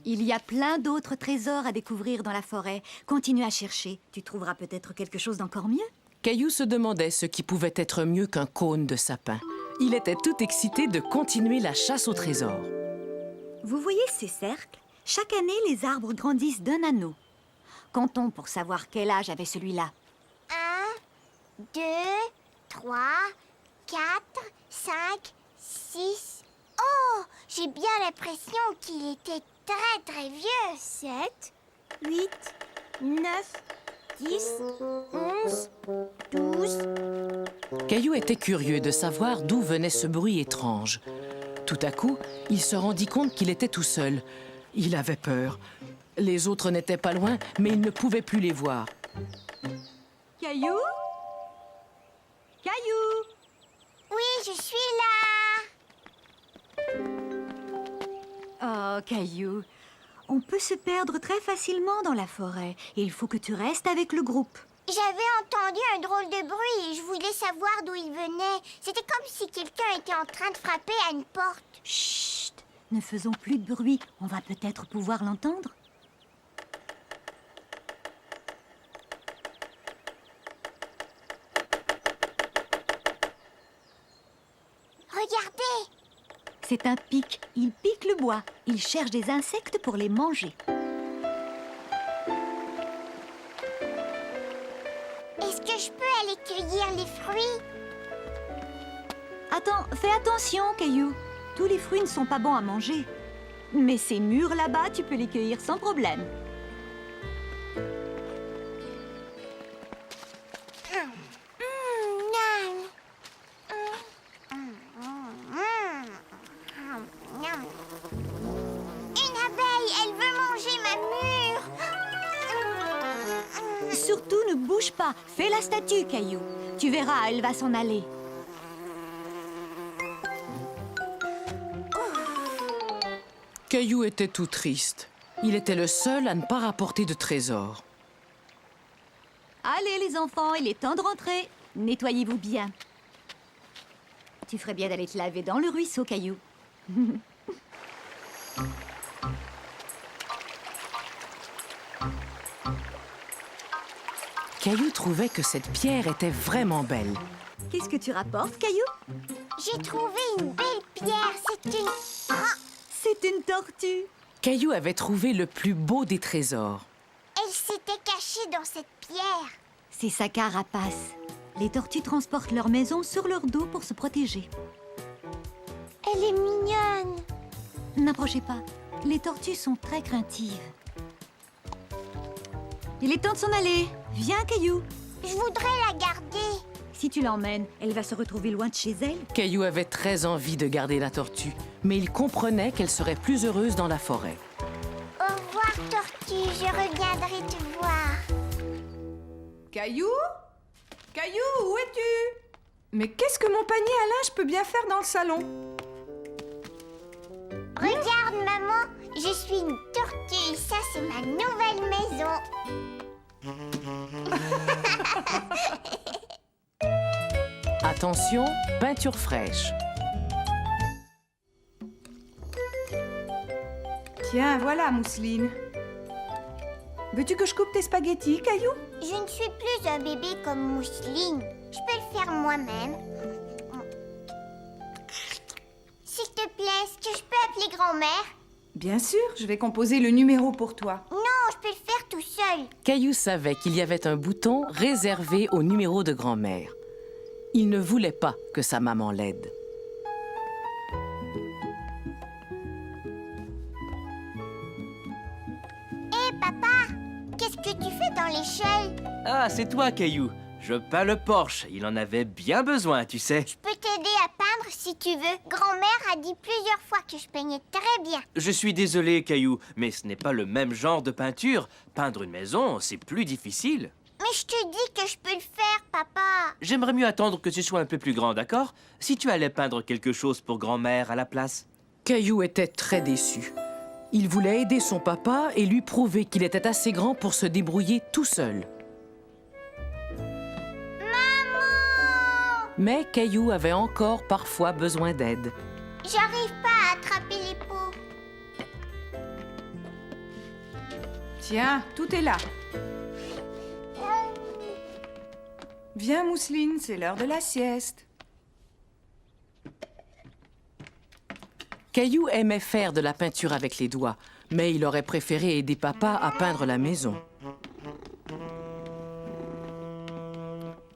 Il y a plein d'autres trésors à découvrir dans la forêt. Continue à chercher. Tu trouveras peut-être quelque chose d'encore mieux. Caillou se demandait ce qui pouvait être mieux qu'un cône de sapin. Il était tout excité de continuer la chasse au trésor. Vous voyez ces cercles? Chaque année, les arbres grandissent d'un anneau. Comptons pour savoir quel âge avait celui-là. 1, 2, 3, 4, 5, 6. Oh, j'ai bien l'impression qu'il était très vieux. 7, 8, 9, 10, 11, 12. Caillou était curieux de savoir d'où venait ce bruit étrange. Tout à coup, il se rendit compte qu'il était tout seul. Il avait peur. Les autres n'étaient pas loin, mais il ne pouvait plus les voir. Caillou? Caillou? Oui, je suis là. Oh, Caillou, on peut se perdre très facilement dans la forêt. Il faut que tu restes avec le groupe. J'avais entendu un drôle de bruit et je voulais savoir d'où il venait. C'était comme si quelqu'un était en train de frapper à une porte. Chut! Ne faisons plus de bruit. On va peut-être pouvoir l'entendre. Regardez! C'est un pic. Il pique le bois. Il cherche des insectes pour les manger. Est-ce que je peux aller cueillir les fruits? Attends, fais attention, Caillou. Tous les fruits ne sont pas bons à manger. Mais ces mûrs là-bas, tu peux les cueillir sans problème. Une abeille, elle veut manger ma mûre. Surtout, ne bouge pas. Fais la statue, Caillou. Tu verras, elle va s'en aller. Caillou était tout triste. Il était le seul à ne pas rapporter de trésor. Allez, les enfants, il est temps de rentrer. Nettoyez-vous bien. Tu ferais bien d'aller te laver dans le ruisseau, Caillou. Caillou trouvait que cette pierre était vraiment belle. Qu'est-ce que tu rapportes, Caillou? J'ai trouvé une belle pierre. C'est une... Oh, C'est une tortue. Caillou avait trouvé le plus beau des trésors. elle s'était cachée dans cette pierre. C'est sa carapace. Les tortues transportent leur maison sur leur dos pour se protéger. Elle est mignonne. N'approchez pas. Les tortues sont très craintives. Il est temps de s'en aller. Viens, Caillou. Je voudrais la garder. Si tu l'emmènes, elle va se retrouver loin de chez elle. Caillou avait très envie de garder la tortue, mais il comprenait qu'elle serait plus heureuse dans la forêt. Au revoir, tortue. Je reviendrai te voir. Caillou? Caillou, où es-tu? Mais qu'est-ce que mon panier à linge peut bien faire dans le salon? Regarde, maman. Je suis une tortue et ça, c'est ma nouvelle maison. Attention, peinture fraîche. Tiens, voilà, Mousseline. Veux-tu que je coupe tes spaghettis, Caillou? Je ne suis plus un bébé comme Mousseline. Je peux le faire moi-même. S'il te plaît, est-ce que je peux appeler grand-mère? Bien sûr, je vais composer le numéro pour toi. Non, je peux le faire tout seul. Caillou savait qu'il y avait un bouton réservé au numéro de grand-mère. Il ne voulait pas que sa maman l'aide. Hé, papa, qu'est-ce que tu fais dans l'échelle? Ah, c'est toi, Caillou. Je peins le porche. Il en avait bien besoin, tu sais. Je peux t'aider à peindre si tu veux. Grand-mère a dit plusieurs fois que je peignais très bien. Je suis désolé, Caillou, mais ce n'est pas le même genre de peinture. Peindre une maison, c'est plus difficile. Mais je te dis que je peux le faire, papa. J'aimerais mieux attendre que tu sois un peu plus grand, d'accord? Si tu allais peindre quelque chose pour grand-mère à la place. Caillou était très déçu. Il voulait aider son papa et lui prouver qu'il était assez grand pour se débrouiller tout seul. Maman! Mais Caillou avait encore parfois besoin d'aide. J'arrive pas à attraper les pots. Tiens, tout est là. Viens, Mousseline, c'est l'heure de la sieste. Caillou aimait faire de la peinture avec les doigts, mais il aurait préféré aider papa à peindre la maison.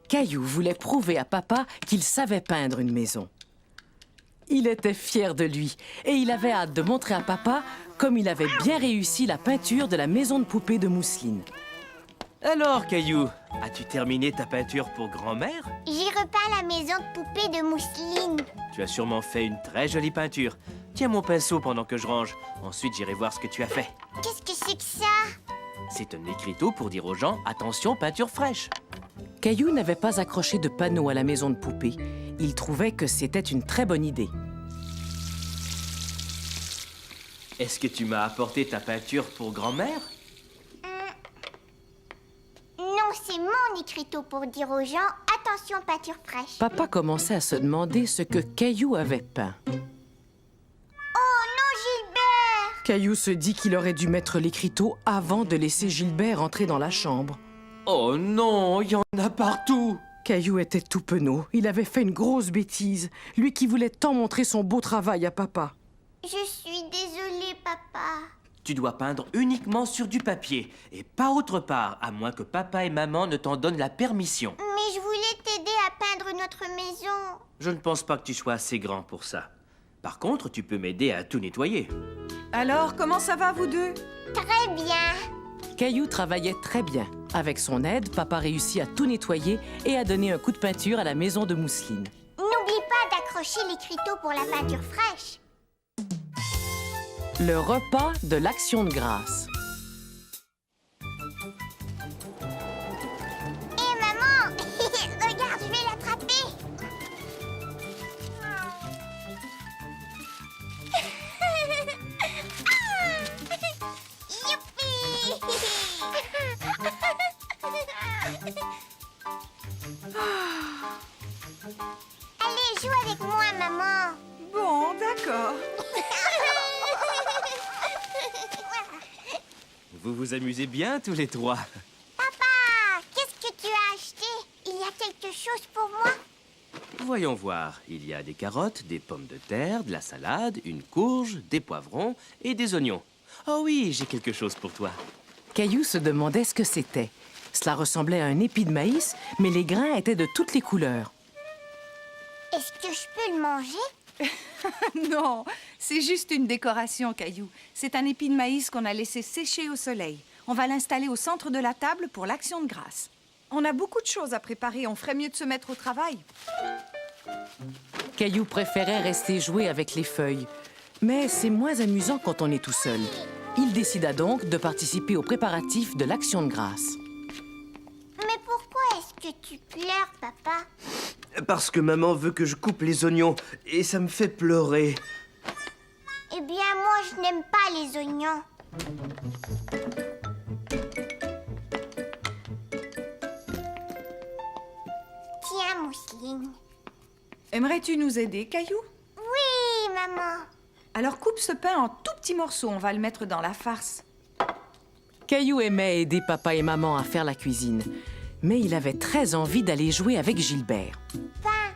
Caillou voulait prouver à papa qu'il savait peindre une maison. Il était fier de lui et il avait hâte de montrer à papa comme il avait bien réussi la peinture de la maison de poupée de Mousseline. Alors, Caillou, as-tu terminé ta peinture pour grand-mère? J'ai repeint la maison de poupée de Mousseline. Tu as sûrement fait une très jolie peinture. Tiens mon pinceau pendant que je range. Ensuite, j'irai voir ce que tu as fait. Qu'est-ce que c'est que ça? C'est un écriteau pour dire aux gens « Attention, peinture fraîche ». Caillou n'avait pas accroché de panneau à la maison de poupée. Il trouvait que c'était une très bonne idée. Est-ce que tu m'as apporté ta peinture pour grand-mère? Non, c'est mon écriteau pour dire aux gens « Attention, peinture fraîche ». Papa commençait à se demander ce que Caillou avait peint. Oh non, Gilbert! Caillou se dit qu'il aurait dû mettre l'écriteau avant de laisser Gilbert entrer dans la chambre. Oh non, il y en a partout! Caillou était tout penaud. Il avait fait une grosse bêtise. Lui qui voulait tant montrer son beau travail à papa. Je suis désolée, papa. Tu dois peindre uniquement sur du papier et pas autre part, à moins que papa et maman ne t'en donnent la permission. Mais je voulais t'aider à peindre notre maison. Je ne pense pas que tu sois assez grand pour ça. Par contre, tu peux m'aider à tout nettoyer. Alors, comment ça va, vous deux? Très bien. Caillou travaillait très bien. Avec son aide, papa réussit à tout nettoyer et à donner un coup de peinture à la maison de Mousseline. N'oublie pas d'accrocher l'écriteau pour la peinture fraîche. Le repas de l'Action de grâce. Hé, maman! Regarde, je vais l'attraper. Youpi! Allez, joue avec moi, maman. Bon, d'accord. Vous vous amusez bien tous les trois. Papa, qu'est-ce que tu as acheté? Il y a quelque chose pour moi? Voyons voir. Il y a des carottes, des pommes de terre, de la salade, une courge, des poivrons et des oignons. Oh oui, j'ai quelque chose pour toi. Caillou se demandait ce que c'était. Cela ressemblait à un épi de maïs, mais les grains étaient de toutes les couleurs. Est-ce que je peux le manger? Non, c'est juste une décoration, Caillou. C'est un épi de maïs qu'on a laissé sécher au soleil. On va l'installer au centre de la table pour l'Action de grâce. On a beaucoup de choses à préparer. On ferait mieux de se mettre au travail. Caillou préférait rester jouer avec les feuilles. Mais c'est moins amusant quand on est tout seul. Il décida donc de participer aux préparatifs de l'Action de grâce. Mais pourquoi est-ce que tu pleures, papa? Parce que maman veut que je coupe les oignons et ça me fait pleurer. Eh bien, moi, je n'aime pas les oignons. Tiens, Mousseline. Aimerais-tu nous aider, Caillou? Oui, maman. Alors coupe ce pain en tout petits morceaux. On va le mettre dans la farce. Caillou aimait aider papa et maman à faire la cuisine. Mais il avait très envie d'aller jouer avec Gilbert. Pain,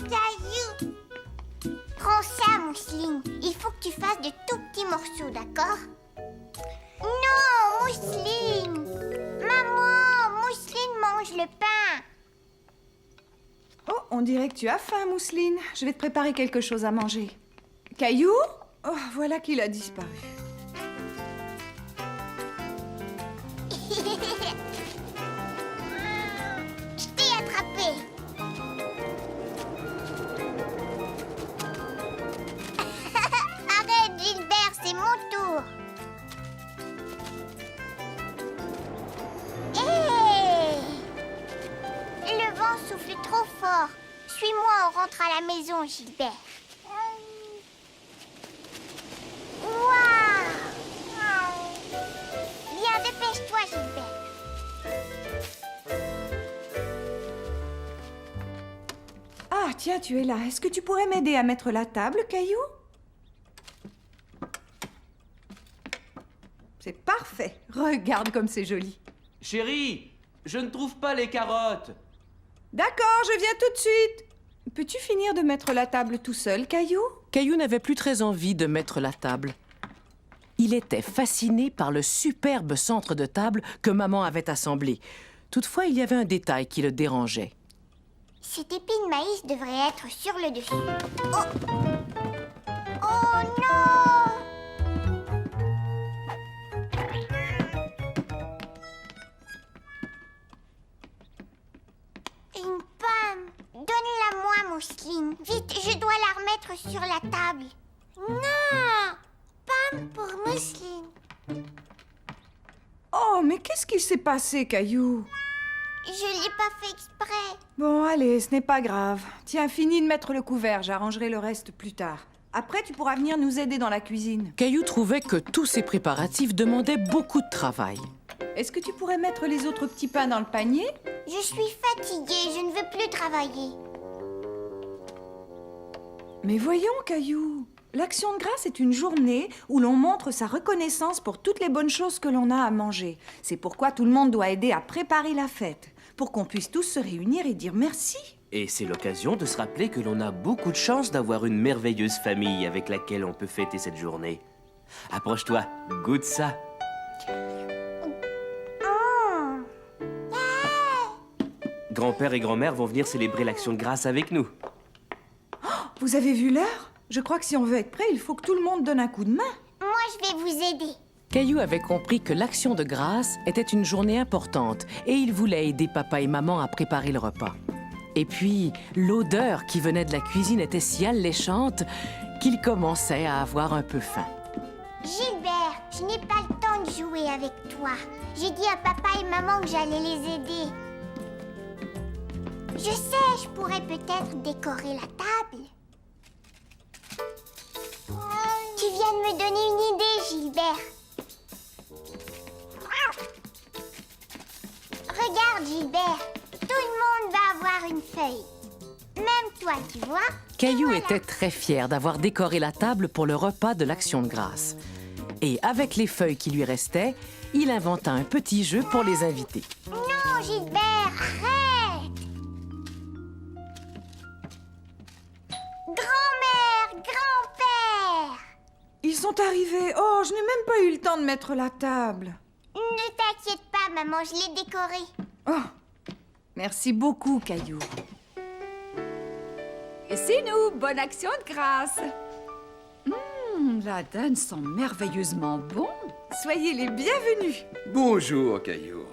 Caillou. Prends ça, Mousseline. Il faut que tu fasses de tout petits morceaux, d'accord? Non, Mousseline. Maman, Mousseline mange le pain. Oh, on dirait que tu as faim, Mousseline. Je vais te préparer quelque chose à manger. Caillou? Oh, voilà qu'il a disparu. Je t'ai attrapé. Arrête, Gilbert, c'est mon tour. Hé! Le vent souffle trop fort. Suis-moi, on rentre à la maison, Gilbert. Waouh! toi, Gilbert. Ah, tiens, tu es là. Est-ce que tu pourrais m'aider à mettre la table, Caillou? C'est parfait. Regarde comme c'est joli. Chérie, je ne trouve pas les carottes. D'accord, je viens tout de suite. Peux-tu finir de mettre la table tout seul, Caillou? Caillou n'avait plus très envie de mettre la table. Il était fasciné par le superbe centre de table que maman avait assemblé. Toutefois, il y avait un détail qui le dérangeait. Cet épi de maïs devrait être sur le dessus. Oh! Oh non! Une pomme. Donne-la-moi, Mousseline. Vite, je dois la remettre sur la table. Non! Pomme pour Mousseline. Oh, mais qu'est-ce qui s'est passé, Caillou? Je l'ai pas fait exprès. Bon, allez, ce n'est pas grave. Tiens, finis de mettre le couvert, j'arrangerai le reste plus tard. Après, tu pourras venir nous aider dans la cuisine. Caillou trouvait que tous ces préparatifs demandaient beaucoup de travail. Est-ce que tu pourrais mettre les autres petits pains dans le panier? Je suis fatiguée, je ne veux plus travailler. Mais voyons, Caillou. L'Action de grâce est une journée où l'on montre sa reconnaissance pour toutes les bonnes choses que l'on a à manger. C'est pourquoi tout le monde doit aider à préparer la fête, pour qu'on puisse tous se réunir et dire merci. Et c'est l'occasion de se rappeler que l'on a beaucoup de chance d'avoir une merveilleuse famille avec laquelle on peut fêter cette journée. Approche-toi, goûte ça. Grand-père et grand-mère vont venir célébrer l'Action de grâce avec nous. Vous avez vu l'heure? Je crois que si on veut être prêt, il faut que tout le monde donne un coup de main. Moi, je vais vous aider. Caillou avait compris que l'Action de grâce était une journée importante et il voulait aider papa et maman à préparer le repas. Et puis, l'odeur qui venait de la cuisine était si alléchante qu'il commençait à avoir un peu faim. Gilbert, je n'ai pas le temps de jouer avec toi. J'ai dit à papa et maman que j'allais les aider. Je sais, je pourrais peut-être décorer la table. Tu viens de me donner une idée, Gilbert. Regarde, Gilbert. Tout le monde va avoir une feuille. Même toi, tu vois. Caillou Voilà. était très fier d'avoir décoré la table pour le repas de l'Action de grâce. Et avec les feuilles qui lui restaient, il inventa un petit jeu pour les invités. Non, Gilbert, arrête. Grand-mère, grand-père. Ils sont arrivés. Oh, je n'ai même pas eu le temps de mettre la table. Ne t'inquiète pas, maman, je l'ai décorée. Oh, merci beaucoup, Caillou. Et c'est nous, bonne action de grâce. La dinde sent merveilleusement bon. Soyez les bienvenus. Bonjour, Caillou.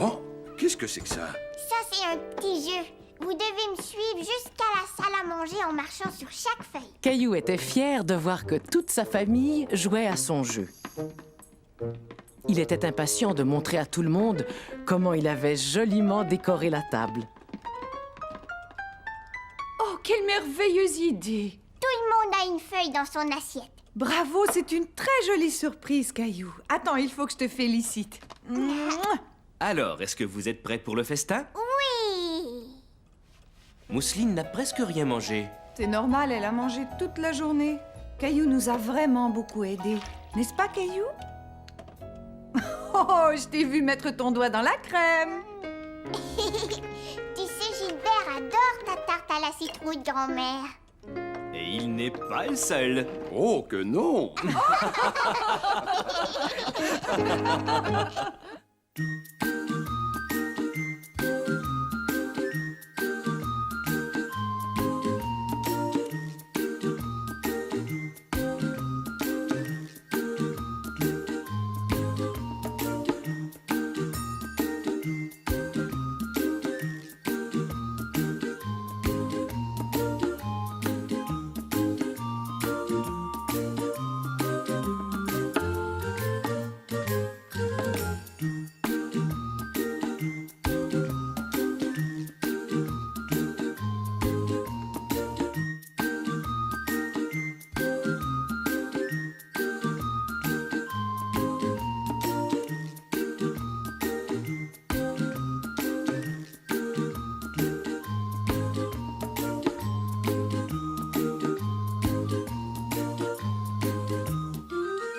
Oh, qu'est-ce que c'est que ça? Ça, c'est un petit jeu. Vous devez me suivre jusqu'à la salle à manger en marchant sur chaque feuille. Caillou était fier de voir que toute sa famille jouait à son jeu. Il était impatient de montrer à tout le monde comment il avait joliment décoré la table. Oh, quelle merveilleuse idée. Tout le monde a une feuille dans son assiette. Bravo, c'est une très jolie surprise, Caillou. Attends, il faut que je te félicite. Mouah. Alors, est-ce que vous êtes prêts pour le festin? Oui. Mousseline n'a presque rien mangé. C'est normal, elle a mangé toute la journée. Caillou nous a vraiment beaucoup aidés. N'est-ce pas, Caillou? Oh, je t'ai vu mettre ton doigt dans la crème. Tu sais, Gilbert adore ta tarte à la citrouille, grand-mère. Et il n'est pas le seul. Oh, que non!